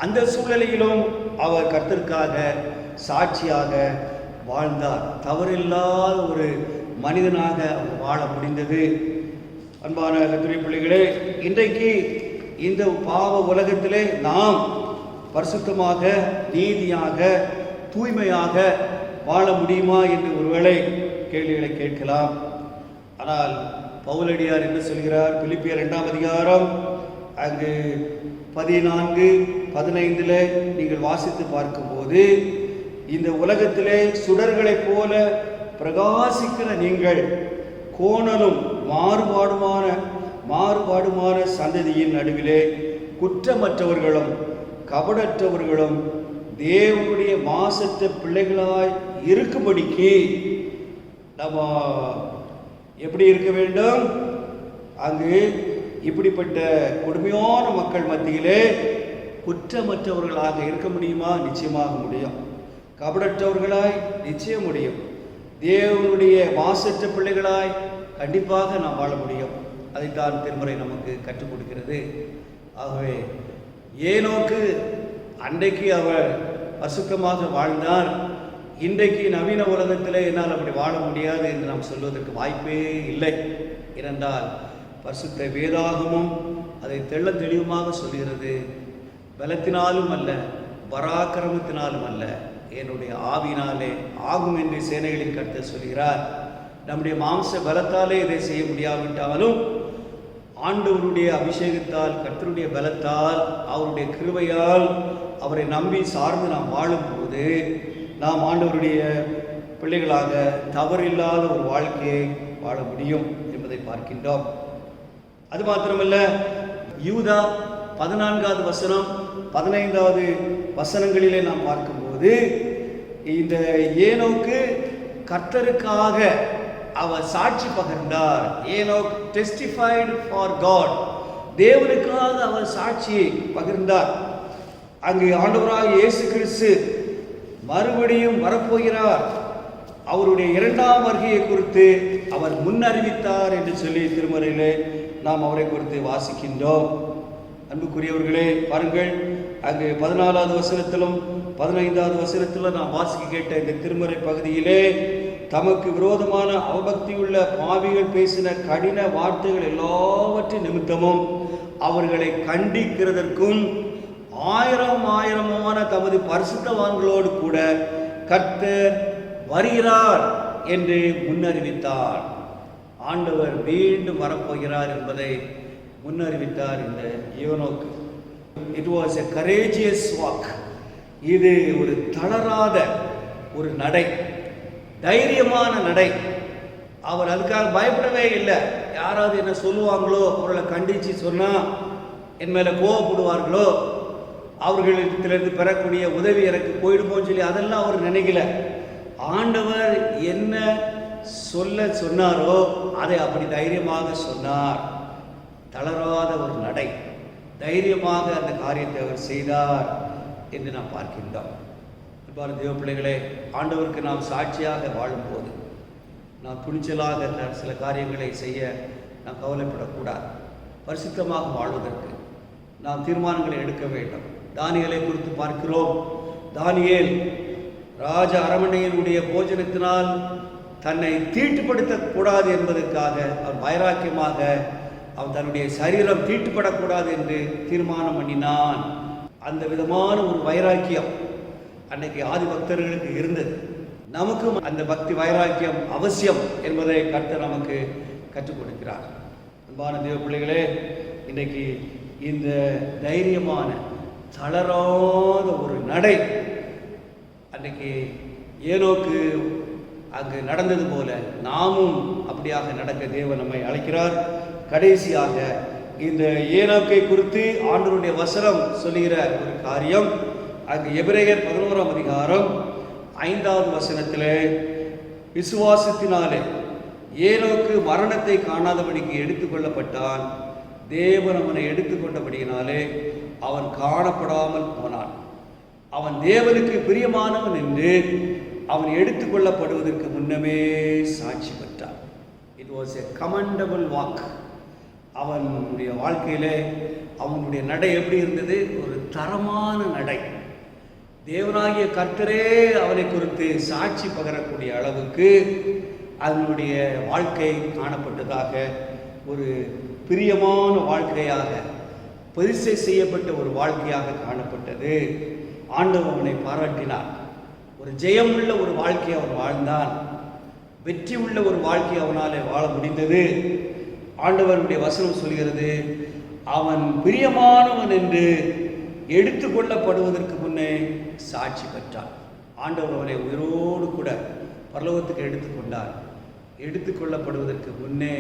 அந்த சூழ்நிலையிலும் அவர் கர்த்தருக்காக சாட்சியாக வாழ்ந்தார். தவறில்லாத ஒரு மனிதனாக அவர் வாழ முடிந்தது. அன்பான கர்த்தருடைய பிள்ளைகளே, இன்றைக்கு இந்த பாவ உலகத்திலே நாம் பரிசுத்தமாக, நீதியாக, தூய்மையாக வாழ முடியுமா என்று ஒருவேளை கேள்விகளை கேட்கலாம். ஆனால் பவுலடியார் என்ன சொல்கிறார்? பிலிப்பியர் 2ஆம் அதிகாரம் அங்கு 14-15 நீங்கள் வாசித்து பார்க்கும்போது, இந்த உலகத்திலே சுடர்களைப் போல பிரகாசிக்கிற நீங்கள் கோணலும் மாறுபாடுமான சந்ததியின் நடுவிலே குற்றமற்றவர்களும் கபடற்றவர்களும் தேவனுடைய மாசற்ற பிள்ளைகளாய் இருக்கும்படிக்கு நம்ம எப்படி இருக்க வேண்டும்? அங்கு இப்படிப்பட்ட கொடுமையான மக்கள் மத்தியிலே குற்றமற்றவர்களாக இருக்க முடியுமா? நிச்சயமாக முடியும். கபடற்றவர்களாய் நிச்சயம் முடியும். தேவனுடைய மாசற்ற பிள்ளைகளாய் கண்டிப்பாக நாம் வாழ முடியும். அதைத்தான் திருமறை நமக்கு கற்றுக் கொடுக்கிறது. ஆகவே ஏனோக்கு அன்றைக்கு அவர் பரிசுத்தமாக வாழ்ந்தார். இன்றைக்கு நவீன உலகத்தில் என்னால் அப்படி வாழ முடியாது என்று நாம் சொல்வதற்கு வாய்ப்பே இல்லை. ஏனென்றால் பரிசுத்த வேதாகமும் அதை தெளிவாக சொல்கிறது. பலத்தினாலும் அல்ல, பராக்கிரமத்தினாலும் அல்ல, என்னுடைய ஆவினாலே ஆகும் என்று சேனைகளின் கர்த்தர் சொல்கிறார். நம்முடைய மாம்ச பலத்தாலே இதை செய்ய முடியாவிட்டாலும் ஆண்டவருடைய அபிஷேகத்தால், கர்த்தருடைய பலத்தால், அவருடைய கிருபையால், அவரை நம்பி சார்ந்து நாம் வாழும்போது நாம் ஆண்டவருடைய பிள்ளைகளாக தவறில்லாத ஒரு வாழ்க்கையை வாழ முடியும் என்பதை பார்க்கின்றோம். அது மாத்திரமல்ல, யூதா 14வது வசனம் 15வது வசனங்களிலே நாம் பார்க்கும்போது இந்த ஏனோக்கு கர்த்தருக்காக அவர் சாட்சி பகர்ந்தார். Enoch testified for God. தேவனுக்காக அவர் சாட்சியை பகிர்ந்தார். அங்கு ஆண்டவராக இயேசு கிறிஸ்து மறுபடியும் வரப்போகிறார், அவருடைய இரண்டாம் வருகையை குறித்து அவர் முன்னறிவித்தார் என்று சொல்லி திருமறையிலே நாம் அவரை குறித்து வாசிக்கின்றோம். அன்புக்குரியவர்களே, பாருங்கள், அங்கு 14வது வசனத்திலும் 15வது வசனத்திலும் நாம் வாசிக்க கேட்ட இந்த திருமறை பகுதியிலே தமக்கு விரோதமான அவபக்தியுள்ள பாவிகள் பேசின கடின வார்த்தைகள் எல்லாவற்றின் நிமித்தமும் அவர்களை கண்டிக்கிறதற்கும் ஆயிரமான தமது பரிசுத்தவான்களோடு கூட கர்த்தர் வருகிறார் என்று முன்னறிவித்தார். ஆண்டவர் மீண்டும் வரப்போகிறார் என்பதை முன்னறிவித்தார் இந்த ஏனோக்கு. It was a courageous walk. இது ஒரு தளராத ஒரு நடை, தைரியமான நடை. அவர் அதுக்காக பயப்படவே இல்லை. யாராவது என்ன சொல்லுவாங்களோ, அவர்களை கண்டித்து சொன்னால் என் மேலே கோவப்படுவார்களோ, அவர்களிடத்திலிருந்து பெறக்கூடிய உதவி எனக்கு போயிடுமோன்னு சொல்லி அதெல்லாம் அவர் நினைக்கல. ஆண்டவர் என்ன சொல்ல சொன்னாரோ அதை அப்படி தைரியமாக சொன்னார். தளராத ஒரு நடை, தைரியமாக அந்த காரியத்தை அவர் செய்தார் என்று நாம் பார்க்கின்றோம். அன்பான தேவ பிள்ளைகளே, ஆண்டவருக்கு நாம் சாட்சியாக வாழும்போது நாம் துணிச்சலாக சில காரியங்களை செய்ய நாம் கவலைப்படக்கூடாது. பரிசுத்தமாக வாழ்வதற்கு நாம் தீர்மானங்களை எடுக்க வேண்டும். தானியேலை குறித்து பார்க்கிறோம். தானியேல் ராஜ அரமனையினுடைய போஜனத்தினால் தன்னை தீட்டுப்படுத்தக்கூடாது என்பதற்காக அவன் வைராக்கியமாக அவன் தன்னுடைய சரீரம் தீட்டுப்படக்கூடாது என்று தீர்மானம் பண்ணினான். அந்த விதமான ஒரு வைராக்கியம் அன்னைக்கு ஆதி பக்தர்களுக்கு இருந்தது. நமக்கும் அந்த பக்தி வைராக்கியம் அவசியம் என்பதை கர்த்தர் நமக்கு கற்றுக் கொடுக்கிறார். அன்பான தேவ பிள்ளைகளே, இன்றைக்கு இந்த தைரியமான தளராத ஒரு நடை அன்றைக்கு ஏனோக்கு அங்கு நடந்தது போல நாமும் அப்படியாக நடக்க தேவன் நம்மை அழைக்கிறார். கடைசியாக இந்த ஏனோக்கை குறித்து ஆண்டவருடைய வசனம் சொல்லுகிற ஒரு காரியம் அங்கு எபிரேயர் 11ஆம் அதிகாரம் 5வது வசனத்திலே, விசுவாசத்தினாலே ஏனோக்கு மரணத்தை காணாதபடிக்கு எடுத்துக்கொள்ளப்பட்டான். தேவன் அவனை எடுத்துக்கொண்டபடியினாலே அவன் காணப்படாமல் போனான். அவன் தேவனுக்கு பிரியமானவன் என்று அவன் எடுத்துக்கொள்ளப்படுவதற்கு முன்னமே சாட்சி பெற்றான். It was a commendable walk. அவனுடைய வாழ்க்கையிலே அவனுடைய நடை எப்படி இருந்தது? ஒரு தரமான நடை. தேவனாகிய கர்த்தரே அவனை குறித்து சாட்சி பகரக்கூடிய அளவுக்கு அவனுடைய வாழ்க்கை காணப்பட்டதாக, ஒரு பிரியமான வாழ்க்கையாக, பரிசை செய்யப்பட்ட ஒரு வாழ்க்கையாக காணப்பட்டது. ஆண்டவர் அவனை பாராட்டினார். ஒரு ஜெயமுள்ள ஒரு வாழ்க்கையை அவன் வாழ்ந்தான். வெற்றி உள்ள ஒரு வாழ்க்கையை அவனாலே வாழ முடிந்தது. ஆண்டவருடைய வசனம் சொல்கிறது, அவன் பிரியமானவன் என்று எடுத்துக்கொள்ளப்படுவதற்கு முன்னே சாட்சி பெற்றான். ஆண்டவர் அவனை உயிரோடு கூட பரலோகத்துக்கு எடுத்துக்கொண்டார். எடுத்துக்கொள்ளப்படுவதற்கு முன்னே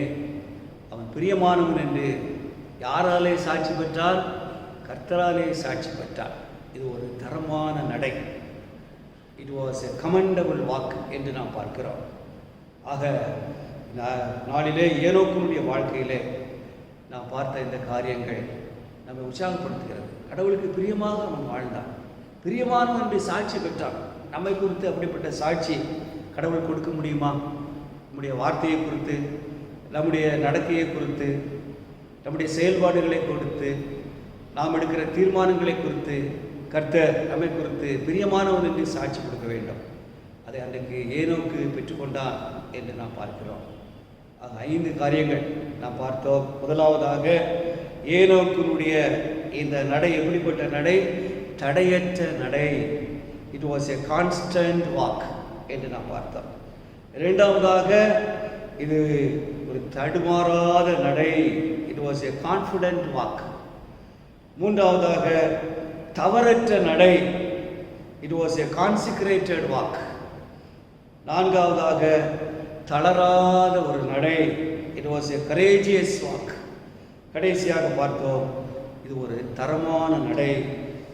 அவன் பிரியமானவன் என்று யாராலே சாட்சி பெற்றார்? கர்த்தராலே சாட்சி பெற்றார். இது ஒரு தரமான நடை. It was a commendable walk என்று நாம் பார்க்கிறோம். ஆக நாளிலே ஏனோக்கினுடைய வாழ்க்கையிலே நாம் பார்த்த இந்த காரியங்கள் நம்மை உற்சாகப்படுத்துகிறது. கடவுளுக்கு பிரியமாக அவன் வாழ்ந்தான், பிரியமானவன் என்று சாட்சி பெற்றான். நம்மை குறித்து அப்படிப்பட்ட சாட்சி கடவுள் கொடுக்க முடியுமா? நம்முடைய வார்த்தையை குறித்து, நம்முடைய நடக்கையை குறித்து, நம்முடைய செயல்பாடுகளை கொடுத்து, நாம் எடுக்கிற தீர்மானங்களை குறித்து கர்த்தர் நம்மை குறித்து பிரியமானவன் என்று சாட்சி கொடுக்க வேண்டும். அதை அன்றைக்கு ஏனோக்கு பெற்றுக்கொண்டான் என்று நாம் பார்க்கிறோம். 5 காரியங்கள் நாம் பார்த்தோம். முதலாவதாக ஏனோக்கினுடைய இந்த நடை எப்படிப்பட்ட நடை? தடையற்ற நடை. It was a constant walk என்று நாம் பார்த்தோம். இரண்டாவதாக இது ஒரு தடுமாறாத நடை. It was a confident walk. மூன்றாவதாக தவறற்ற நடை. It was a consecrated walk. நான்காவதாக தளராத ஒரு நடை. It was a courageous walk. கடைசியாக பார்த்தோம், இது ஒரு தரமான நடை.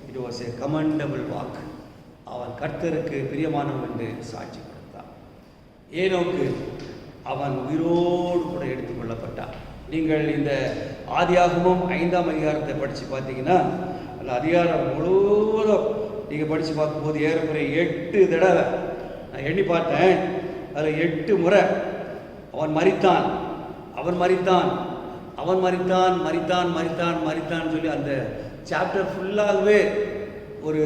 It was a commendable walk. அவன் கர்த்தருக்கு பிரியமானவன் என்று சாட்சி கொடுத்தான். ஏனோக்கு அவன் உயிரோடு கூட எடுத்துக்கொள்ளப்பட்டான். நீங்கள் இந்த ஆதியாகமம் 5ஆம் அதிகாரத்தை படித்து பார்த்தீங்கன்னா, அந்த அதிகாரம் முழுவதும் நீங்கள் படித்து பார்க்கும்போது ஏறக்குறைய 8 தடவை நான் எண்ணி பார்த்தேன். அதில் 8 முறை அவன் மரித்தான், அவன் மரித்தான், அவன் மரித்தான், மரித்தான், மரித்தான், மரித்தான் சொல்லி அந்த சாப்டர் ஃபுல்லாகவே ஒரு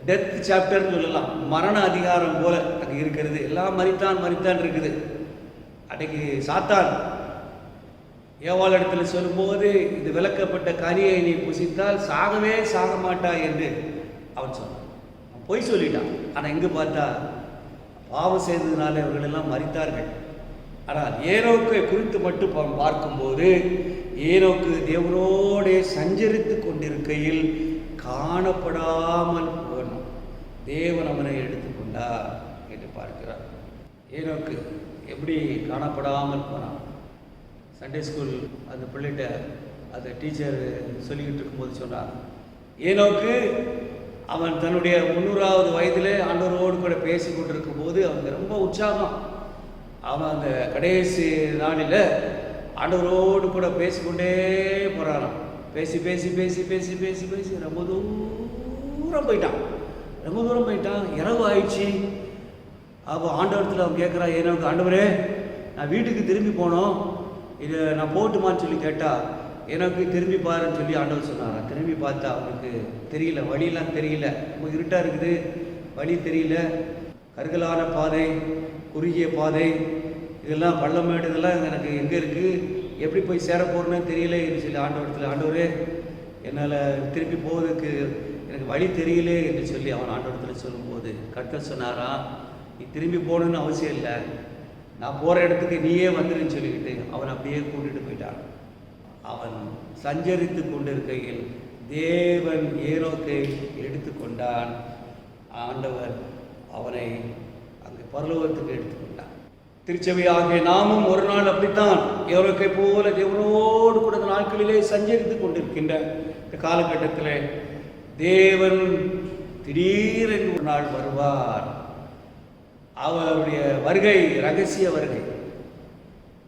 டெத் சாப்டர்னு சொல்லலாம். மரண அதிகாரம் போல அது இருக்கிறது. எல்லாம் மரித்தான் மரித்தான் இருக்குது. அன்றைக்கு சாத்தான் ஏவாள் இடத்துல சொல்லும்போது, இது விளக்கப்பட்ட கனியை நீ புசித்தால் சாகவே சாக மாட்டாய் என்று அவன் சொன்னான். அவன் பொய் சொல்லிட்டான். ஆனால் இங்கே பார்த்தா பாவம் செய்ததுனால இவர்கள் எல்லாம் மரித்தார்கள். ஆனால் ஏனோக்கை குறித்து மட்டும் பார்க்கும்போது, ஏனோக்கு தேவனோடே சஞ்சரித்து கொண்டிருக்கையில் காணப்படாமல் போனான். தேவன் அவனை எடுத்துக்கொண்டார் என்று பார்க்கிறார். ஏனோக்கு எப்படி காணப்படாமல் போனான்? சண்டே ஸ்கூல் அந்த பிள்ளைகிட்ட அந்த டீச்சர் சொல்லிக்கிட்டு இருக்கும்போது சொன்னார், ஏனோக்கு அவன் தன்னுடைய 300வது வயதிலே ஆண்டவரோடு கூட பேசி கொண்டிருக்கும் போது அவனுக்கு ரொம்ப உற்சாகம். அவன் அந்த கடைசி நாளில் ஆண்டவரோடு கூட பேசிக்கொண்டே போகிறானான். பேசி பேசி பேசி பேசி பேசி பேசி ரொம்ப தூரம் போயிட்டான். ரொம்ப தூரம் போயிட்டான். இரவு ஆயிடுச்சு. அப்போ ஆண்டவரத்தில் அவன் கேட்குறான், ஏனோக்கு, ஆண்டவரே நான் வீட்டுக்கு திரும்பி போனோம், இதை நான் போட்டுமான்னு சொல்லி கேட்டால், எனக்கு திரும்பி பாருன்னு சொல்லி ஆண்டவர் சொன்னாரான். திரும்பி பார்த்தா அவனுக்கு தெரியல, வழியெல்லாம் தெரியல. ரொம்ப இருட்டாக இருக்குது, வழி தெரியல. கருகலான பாதை, குறுகிய பாதை, இதெல்லாம் பள்ளமேடு, இதெல்லாம் எனக்கு எங்கே இருக்குது, எப்படி போய் சேர போகிறேன்னு தெரியலேன்னு சொல்லி ஆண்டவரத்தில், ஆண்டவரே என்னால் திருப்பி போவதுக்கு எனக்கு வழி தெரியலே என்று சொல்லி அவன் ஆண்டவரத்தில் சொல்லும்போது கர்த்தர் சொன்னாராம், நீ திரும்பி போகணுன்னு அவசியம் இல்லை, நான் போகிற இடத்துக்கு நீயே வந்துருன்னு சொல்லிக்கிட்டு அவன் அப்படியே கூட்டிகிட்டு போயிட்டான். அவன் சஞ்சரித்து கொண்டிருக்கையில் தேவன் ஏனோக்கை எடுத்துக்கொண்டான். ஆண்டவர் அவனை அங்கு பரலோகத்துக்கு எடுத்துக்கொண்டான். திருச்சபையாகிய நாமும் ஒரு நாள் அப்படித்தான் ஏனோக்கை போல தேவனோடு கூட இந்த நாட்களிலே சஞ்சரித்து கொண்டிருக்கின்ற இந்த காலகட்டத்தில் தேவன் திடீரென்று ஒரு நாள் வருவார். அவருடைய வருகை ரகசிய வருகை.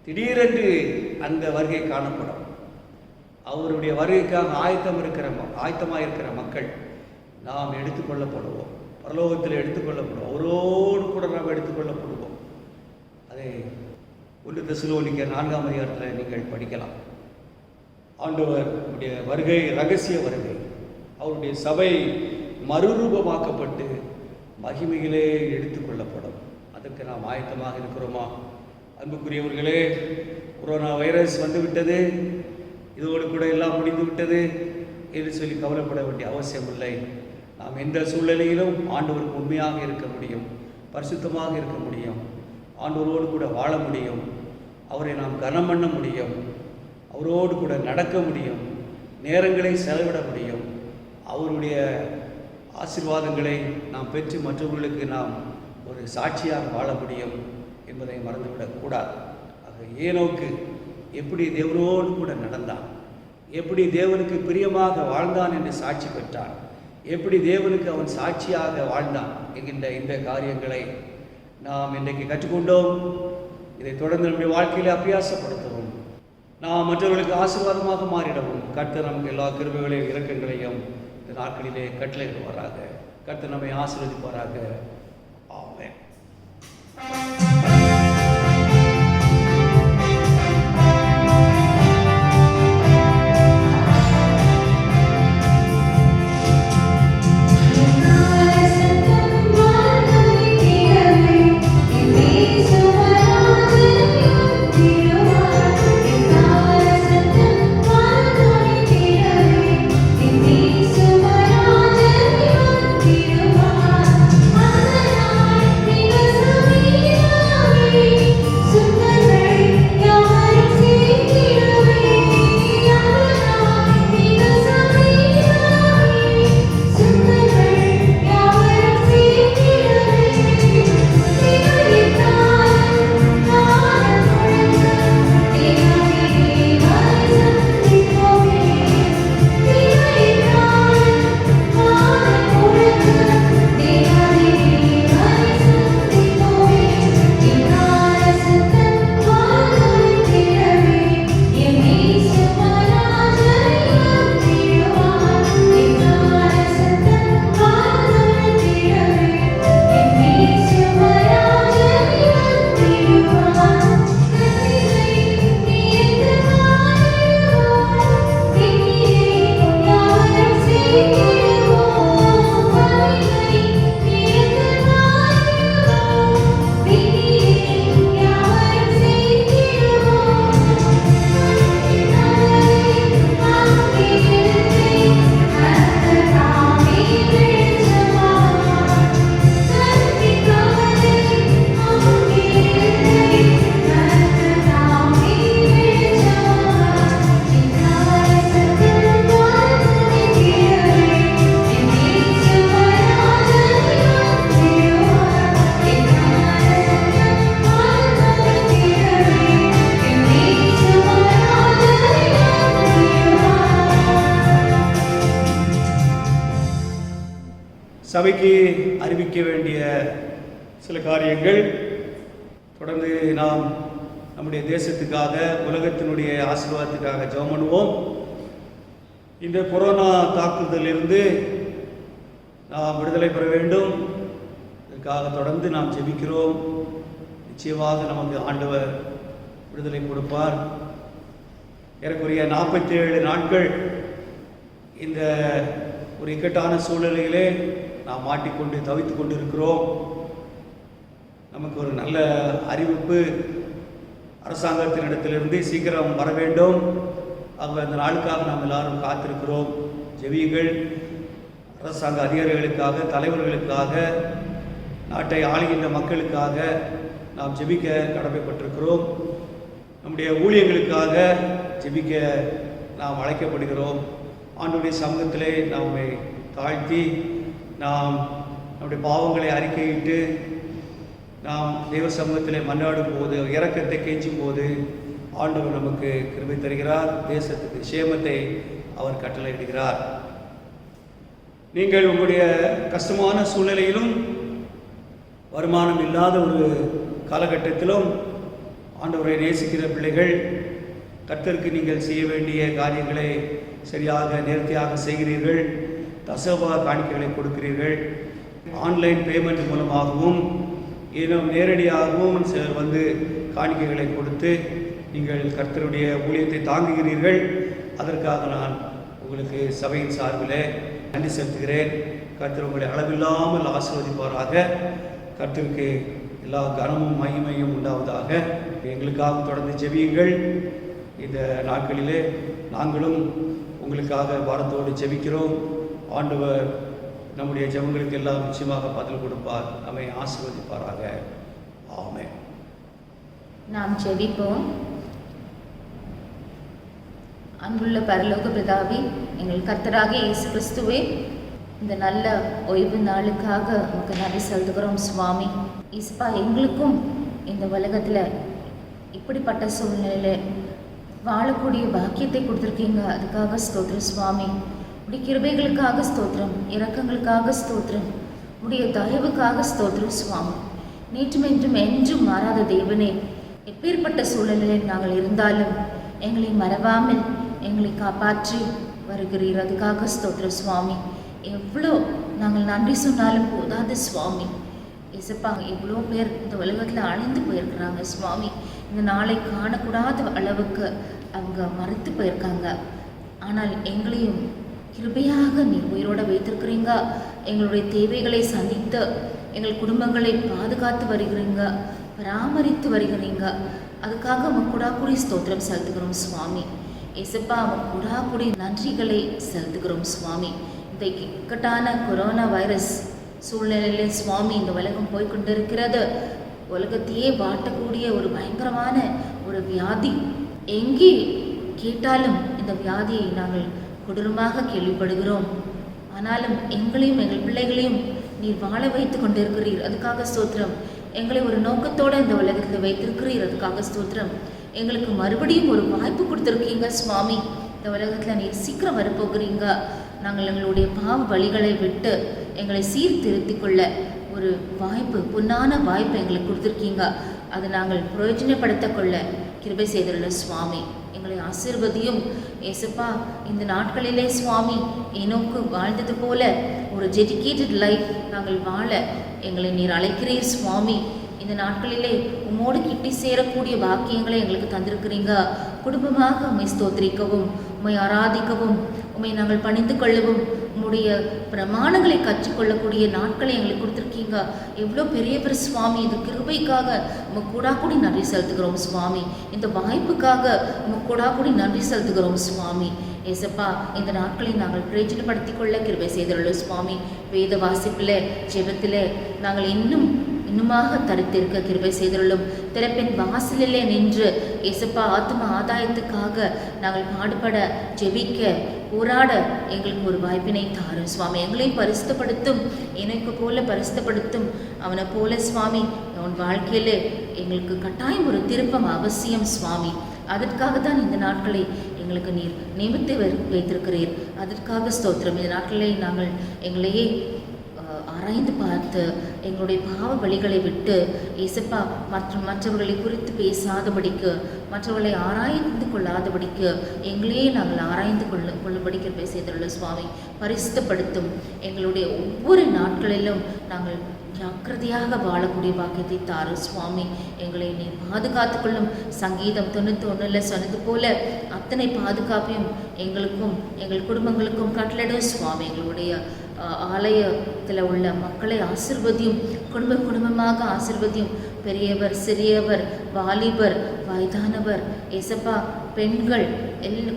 திடீரென்று அந்த வருகை காணப்படும். அவருடைய வருகைக்காக ஆயத்தமாக இருக்கிற மக்கள் நாம் எடுத்துக்கொள்ளப்படுவோம். பரலோகத்தில் எடுத்துக்கொள்ளப்படுவோம். அவரோடு கூட நாம் எடுத்துக்கொள்ளப்படுவோம். அதை 1 தெசலோனிக்கர் 4ஆம் அதிகாரத்தில் நீங்கள் படிக்கலாம். ஆண்டவருடைய வருகை ரகசிய வருகை. அவருடைய சபை மறுரூபமாக்கப்பட்டு மகிமையிலே எடுத்துக்கொள்ளப்படும். அதற்கு நாம் ஆயத்தமாக இருக்கிறோமா? அன்புக்குரியவர்களே, கொரோனா வைரஸ் வந்துவிட்டது, இதோடு கூட எல்லாம் முடிந்து விட்டது என்று சொல்லி கவலைப்பட வேண்டிய அவசியம் இல்லை. நாம் எந்த சூழ்நிலையிலும் ஆண்டவருக்கு உண்மையாக இருக்க முடியும், பரிசுத்தமாக இருக்க முடியும், ஆண்டவரோடு கூட வாழ முடியும், அவரை நாம் கனம் பண்ண முடியும், அவரோடு கூட நடக்க முடியும், நேரங்களை செலவிட முடியும், அவருடைய ஆசீர்வாதங்களை நாம் பெற்று மற்றவர்களுக்கு நாம் ஒரு சாட்சியாக வாழ முடியும் என்பதை மறந்துவிடக்கூடாது. ஆக ஏனோக்கு எப்படி தேவனோடு கூட நடந்தான், எப்படி தேவனுக்கு பிரியமாக வாழ்ந்தான் என்று சாட்சி பெற்றான், எப்படி தேவனுக்கு அவன் சாட்சியாக வாழ்ந்தான் என்கின்ற இந்த காரியங்களை நாம் இன்றைக்கு கற்றுக்கொண்டோம். இதை தொடர்ந்து நம்முடைய வாழ்க்கையிலே அபியாசப்படுத்தவும், நாம் மற்றவர்களுக்கு ஆசீர்வாதமாக மாறிடவும் கர்த்தர் நமக்கு எல்லா கிருபைகளையும் இரக்கங்களையும் இந்த நாட்களிலே கட்டளையிடுவாராக. கர்த்தர் நம்மை ஆசீர்வதிப்பாராக. ஆமென். சபைக்கு அறிவிக்க வேண்டிய சில காரியங்கள். தொடர்ந்து நாம் நம்முடைய தேசத்துக்காக, உலகத்தினுடைய ஆசீர்வாதத்துக்காக ஜெபம் பண்ணுவோம். இந்த கொரோனா தாக்குதலிலிருந்து நாம் விடுதலை பெற வேண்டும். இதற்காக தொடர்ந்து நாம் ஜெபிக்கிறோம். நிச்சயமாக நமக்கு ஆண்டவர் விடுதலை கொடுப்பார். ஏறக்குறைய 47 நாட்கள் இந்த ஒரு இக்கட்டான சூழ்நிலையிலே நாம் மாட்டிக்கொண்டு தவித்து கொண்டு இருக்கிறோம். நமக்கு ஒரு நல்ல அறிவிப்பு அரசாங்கத்தினிடத்திலிருந்து சீக்கிரம் வர வேண்டும். ஆக அந்த நாளுக்காக நாம் எல்லாரும் காத்திருக்கிறோம். ஜெபியுங்கள். அரசாங்க அதிகாரிகளுக்காக, தலைவர்களுக்காக, நாட்டை ஆளுகின்ற மக்களுக்காக நாம் ஜெபிக்க கடமைப்பட்டிருக்கிறோம். நம்முடைய ஊழியர்களுக்காக ஜெபிக்க நாம் அழைக்கப்படுகிறோம். ஆண்டவருடைய சமூகத்திலே நம்மை தாழ்த்தி நாம் நம்முடைய பாவங்களை அறிக்கையிட்டு நாம் தெய்வ சமூகத்திலே மன்றாடும் போது, இரக்கத்தை கெஞ்சும் போது ஆண்டவர் நமக்கு கிருபை தருகிறார். தேசத்துக்கு சேமத்தை அவர் கட்டளையிடுகிறார். நீங்கள் உங்களுடைய கஷ்டமான சூழ்நிலையிலும், வருமானம் இல்லாத ஒரு காலகட்டத்திலும் ஆண்டவரை நேசிக்கிற பிள்ளைகள், கர்த்தருக்கு நீங்கள் செய்ய வேண்டிய காரியங்களை சரியாக நேர்த்தியாக செய்கிறீர்கள். தசமபாக காணிக்கைகளை கொடுக்கிறீர்கள். ஆன்லைன் பேமெண்ட் மூலமாகவும் இன்னும் நேரடியாகவும் சிலர் வந்து காணிக்கைகளை கொடுத்து நீங்கள் கர்த்தருடைய ஊழியத்தை தாங்குகிறீர்கள். அதற்காக நான் உங்களுக்கு சபையின் சார்பில் நன்றி செலுத்துகிறேன். கர்த்தர் உங்களை அளவில்லாமல் ஆசீர்வதிப்பாராக. கர்த்தருக்கு எல்லா கனமும் மகிமையும் உண்டாவதாக. எங்களுக்காக தொடர்ந்து ஜெபியுங்கள். இந்த நாட்களிலே நாங்களும் உங்களுக்காக வாரத்தோடு ஜெபிக்கிறோம். ஆண்டவர் நம்முடைய ஜெபங்களுக்கு எல்லாம் நிச்சயமாக பதில் கொடுப்பார். நம்மை ஆசீர்வதிப்பாராக. ஆமென். நாம் ஜெபிப்போம். அன்புள்ள பரலோக பிதாவே, எங்கள் கர்த்தராகிய இயேசு கிறிஸ்துவே, இந்த நல்ல ஓய்வு நாளுக்காக உமக்கு நன்றி செலுத்துகிறோம் சுவாமி. இஸ்பா, எங்களுக்கும் இந்த உலகத்தில் இப்படிப்பட்ட சூழ்நிலையில் வாழக்கூடிய பாக்கியத்தை கொடுத்துருக்கீங்க. அதுக்காக ஸ்தோத்திரம் சுவாமி. உடைய கிருபைகளுக்காக ஸ்தோத்திரம், இரக்கங்களுக்காக ஸ்தோத்திரம், உடைய தயவுக்காக ஸ்தோத்திரம் சுவாமி. நேற்றும் என்றும் என்றும் மாறாத தேவனே, எப்பேற்பட்ட சூழலில் நாங்கள் இருந்தாலும் எங்களை மறவாமல் எங்களை காப்பாற்றி வருகிறீர். அதுக்காக ஸ்தோத்திரம் சுவாமி. எவ்வளோ நாங்கள் நன்றி சொன்னாலும் போதாது சுவாமி. இசப்பா, எவ்வளோ பேர் இந்த உலகத்தில் அழிந்து போயிருக்கிறாங்க சுவாமி. இந்த நாளை காணக்கூடாத அளவுக்கு அவங்க மறுத்து போயிருக்காங்க. ஆனால் எங்களையும் கிருபையாக நீர் உயிரோடு வைத்திருக்கிறீங்க. எங்களுடைய தேவைகளை சந்தித்து எங்கள் குடும்பங்களை பாதுகாத்து வருகிறீங்க, பராமரித்து வருகிறீங்க. அதுக்காக கூடி ஸ்தோத்திரம் செலுத்துகிறோம் சுவாமி. இசப்பா, கூடி நன்றிகளை செலுத்துகிறோம் சுவாமி. இந்த இக்கட்டான கொரோனா வைரஸ் சூழ்நிலையிலே சுவாமி இந்த உலகம் போய்கொண்டிருக்கிறது. உலகத்தையே வாட்டக்கூடிய ஒரு பயங்கரமான ஒரு வியாதி. எங்கே கேட்டாலும் இந்த வியாதியை நாங்கள் கொடூரமாக கேள்விப்படுகிறோம். ஆனாலும் எங்களையும் எங்கள் பிள்ளைகளையும் நீர் வாழ வைத்து கொண்டிருக்கிறீர். அதுக்காக ஸ்தோத்திரம். எங்களை ஒரு நோக்கத்தோடு இந்த உலகத்தில் வைத்திருக்கிறீர். அதுக்காக ஸ்தோத்திரம். எங்களுக்கு மறுபடியும் ஒரு வாய்ப்பு கொடுத்துருக்கீங்க சுவாமி. இந்த உலகத்தில் நீர் சீக்கிரம் வரப்போகிறீங்க. நாங்கள் எங்களுடைய பாவ வழிகளை விட்டு எங்களை சீர்திருத்திக் கொள்ள ஒரு வாய்ப்பு, பொன்னான வாய்ப்பு எங்களுக்கு கொடுத்துருக்கீங்க. அதை நாங்கள் பிரயோஜனப்படுத்த கொள்ள கிருபை செய்துள்ள சுவாமி. எங்களை ஆசீர்வதியும் ஏசப்பா. இந்த நாட்களிலே சுவாமி எனோக்கு வாழ்ந்தது போல ஒரு டெடிகேட்டட் லைஃப் நாங்கள் வாழ எங்களை நீர் அழைக்கிறீர் சுவாமி. இந்த நாட்களிலே உம்மோடு கிட்டி சேரக்கூடிய பாக்கியங்களை எங்களுக்கு தந்திருக்கிறீங்க. குடும்பமாக உம்மை ஸ்தோத்திரிக்கவும், உம்மை ஆராதிக்கவும், உம்மை நாங்கள் பணிந்து கொள்ளவும், உம்முடைய பிரமாணங்களை கற்றுக்கொள்ளக்கூடிய நாட்களை எங்களுக்கு கொடுத்துருக்கீங்க. எவ்வளோ பெரியவர் சுவாமி. இந்த கிருபைக்காக கூடி நன்றி செலுத்துகிறோம் சுவாமி. இந்த வாய்ப்புக்காக கூடி நன்றி செலுத்துகிறோம் சுவாமி. ஏசப்பா, இந்த நாட்களை நாங்கள் பிரயோஜனப்படுத்திக் கொள்ள கிருபை செய்துள்ளோம் சுவாமி. வேத வாசிப்பில், ஜெபத்தில் நாங்கள் இன்னுமாக தரித்திருக்க கிருபை செய்துள்ளோம். திறப்பின் வாசலிலே நின்று ஏசப்பா ஆத்ம ஆதாயத்துக்காக நாங்கள் பாடுபட, ஜெபிக்க, போராட எங்களுக்கு ஒரு வாய்ப்பினை தாரும் சுவாமி. எங்களையும் பரிசுத்தப்படுத்தும், எனக்கு போல பரிசுத்தப்படுத்தும். அவனை போல சுவாமி அவன் வாழ்க்கையில் எங்களுக்கு கட்டாயம் ஒரு திருப்பம் அவசியம் சுவாமி. அதற்காக தான் இந்த நாட்களை எங்களுக்கு நீர் நியமித்து வைத்திருக்கிறீர். அதற்காக ஸ்தோத்திரம். இந்த நாட்களை நாங்கள் எங்களையே ஆராய்ந்து பார்த்து எங்களுடைய பாவ வழிகளை விட்டு ஏசப்பா மற்றவர்களை குறித்து பேசாதபடிக்கு, மற்றவர்களை ஆராய்ந்து கொள்ளாதபடிக்கு எங்களையே நாங்கள் ஆராய்ந்து கொள்ளும்படிக்கு பேசியதுள்ள சுவாமி. பரிசுத்தப்படுத்தும். எங்களுடைய ஒவ்வொரு நாட்களிலும் நாங்கள் ஜாக்கிரதையாக வாழக்கூடிய பாக்கியத்தை தாரும் சுவாமி. எங்களை நீ பாதுகாத்து கொள்ளும். சங்கீதம் 91 சொன்னது போல அத்தனை பாதுகாப்பையும் எங்களுக்கும் எங்கள் குடும்பங்களுக்கும் கட்டளிடும் சுவாமி. எங்களுடைய ஆலயத்தில் உள்ள மக்களை ஆசிர்வதியும், குடும்பமாக ஆசிர்வதியும். பெரியவர், சிறியவர், வாலிபர், வயதானவர், ஏசப்பா, பெண்கள்,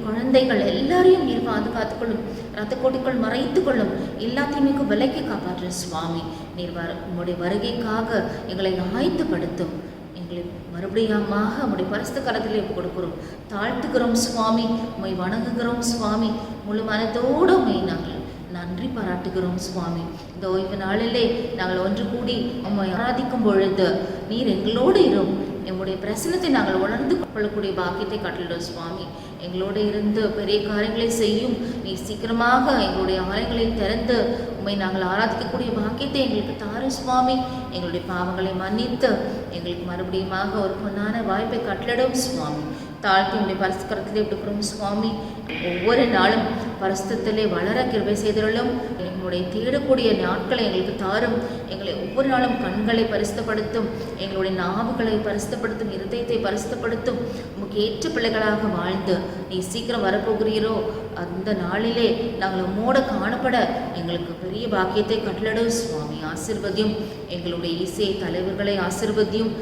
குழந்தைகள் எல்லாரையும் நீர் பாதுகாத்துக்கொள்ளும். ரத்த கோட்டிக்குள் மறைத்து கொள்ளும். எல்லாத்தையுமே விலைக்கு காப்பாற்று சுவாமி. நீர் உம்முடைய வருகைக்காக எங்களை ஆயத்தப்படுத்தும். எங்களை மறுபடியுமாக உம்முடைய பரிசுத்த கரத்திலே கொடுக்கிறோம், தாழ்த்துக்கிறோம் சுவாமி. உம்மை வணங்குகிறோம் சுவாமி. முழு மனதோடு உம்மை நாங்கள் நன்றி பாராட்டுகிறோம் சுவாமி. இந்த ஓய்வு நாளிலே நாங்கள் ஒன்று கூடி உம்மை ஆராதிக்கும் பொழுது நீர் எங்களோடு இரும். எங்களுடைய பிரசனத்தை நாங்கள் உணர்ந்து கொள்ளக்கூடிய பாக்கியத்தை கட்டளிடும் சுவாமி. எங்களோடு இருந்து பெரிய காரியங்களை செய்யும். நீ சீக்கிரமாக எங்களுடைய ஆலயங்களை திறந்து உம்மை நாங்கள் ஆராதிக்கக்கூடிய பாக்கியத்தை எங்களுக்கு தாரும் சுவாமி. எங்களுடைய பாவங்களை மன்னித்து எங்களுக்கு மறுபடியுமாக ஒரு பொன்னான வாய்ப்பை கட்டளிடும் சுவாமி. தாழ்த்தி உடைய பரிசுக்கரத்திலே விட்டுக்கிறோம் சுவாமி. ஒவ்வொரு நாளும் பரிசுத்தத்திலே வளர கிருபை செய்துள்ளோம். எங்களுடைய தேடக்கூடிய நாட்களை எங்களுக்கு தாரும். எங்களை ஒவ்வொரு நாளும் கண்களை பரிசுத்தப்படுத்தும், எங்களுடைய நாவுகளை பரிசுத்தப்படுத்தும், இருதயத்தை பரிசுத்தப்படுத்தும். உமக்கு ஏற்ற பிள்ளைகளாக வாழ்ந்து நீ சீக்கிரம் வரப்போகிறீரோ அந்த நாளிலே நாங்கள் உம்மோட காணப்பட எங்களுக்கு பெரிய பாக்கியத்தை கட்டளிடும் சுவாமி. ஆசிர்வதியும். எங்களுடைய இசை தலைவர்களை ஆசிர்வதியும்.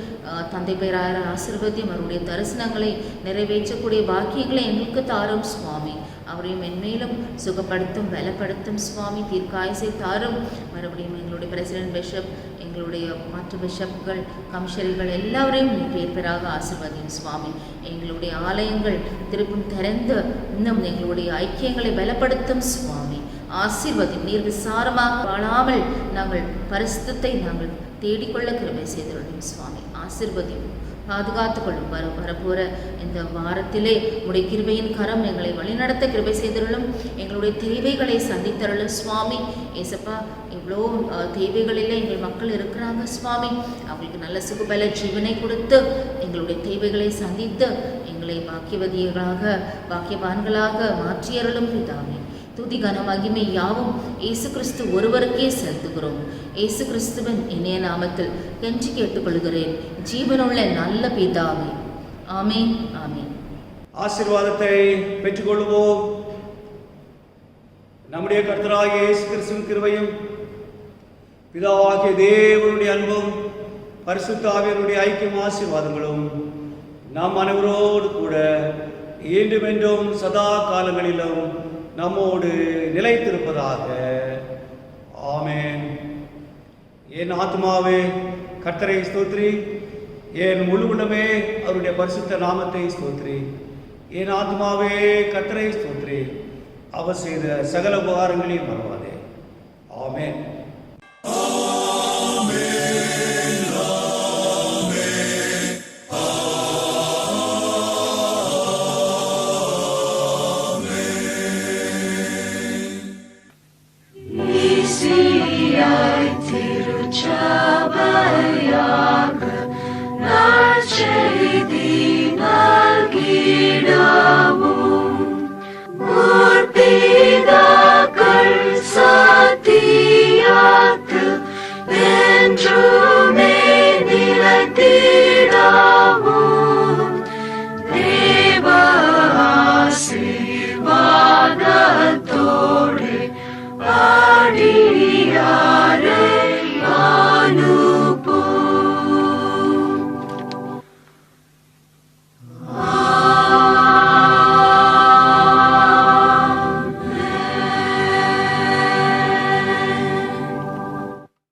தந்தை பேராயர் ஆசிர்வதியும். அவருடைய தரிசனங்களை நிறைவேற்றக்கூடிய பாக்கியங்களை எங்களுக்கு தாரும் சுவாமி. அவரையும் மென்மேலும் சுகப்படுத்தும், பலப்படுத்தும் சுவாமி. தீர்க்காயசை தாரும். மறுபடியும் எங்களுடைய பிரசிடென்ட் பிஷப், எங்களுடைய மற்ற பிஷப்கள், கமிஷனர்கள் எல்லாரையும் நீ பேராக ஆசிர்வதியும் சுவாமி. எங்களுடைய ஆலயங்கள் திருப்பும் திறந்து இன்னும் எங்களுடைய ஐக்கியங்களை பலப்படுத்தும் சுவாமி. ஆசீர்வதியும். நீர் விசாரமாக வாழாமல் நாங்கள் பரிசுத்தத்தை நாங்கள் தேடிக்கொள்ள கிருபை செய்துள்ளோம் சுவாமி. ஆசீர்வதியும். பாதுகாத்து கொள்ளும். வரப்போகிற இந்த வாரத்திலே உடைய கிருபையின் கரம் எங்களை வழிநடத்த கிருபை செய்துள்ளோம். எங்களுடைய தேவைகளை சந்தித்தருளும் சுவாமி. ஏசப்பா, இவ்வளோ தேவைகளிலே எங்கள் மக்கள் இருக்கிறாங்க சுவாமி. அவங்களுக்கு நல்ல சுகபல ஜீவனை கொடுத்து எங்களுடைய தேவைகளை சந்தித்து எங்களை பாக்கியவான்களாக மாற்றியருளும் பிதாவே. துதி கன மகிமை யாவும் இயேசு கிறிஸ்து ஒருவருக்கே செலுத்துகிறோம். இயேசு கிறிஸ்துவின் இணைய நாமத்தில் கெஞ்சி கேட்டுக்கொள்கிறேன் ஜீவனுள்ள நல்ல பிதாவே. ஆமீன், ஆமீன். ஆசீர்வாதத்தை பெற்றுக்கொள்வோம். நம்முடைய கர்த்தராகிய இயேசு கிறிஸ்துவின் கிருபையும் பிதாவாகிய தேவனுடைய அன்பும் பரிசுத்த ஆவியாருடைய ஐக்கியம் ஆசீர்வாதங்களும் நம் அனைவரோடு கூட என்றுமென்றும் சதா காலங்களிலும் நம்மோடு நிலைத்திருப்பதாக. ஆமென். என் ஆத்மாவே கர்த்தரை ஸ்தோத்திரி, என் முழு உள்ளமே அவருடைய பரிசுத்த நாமத்தை ஸ்தோத்திரி. என் ஆத்மாவே கர்த்தரை ஸ்தோத்திரி, அவர் செய்த சகல உபகாரங்களையும் மறவாதே. ஆமென். True.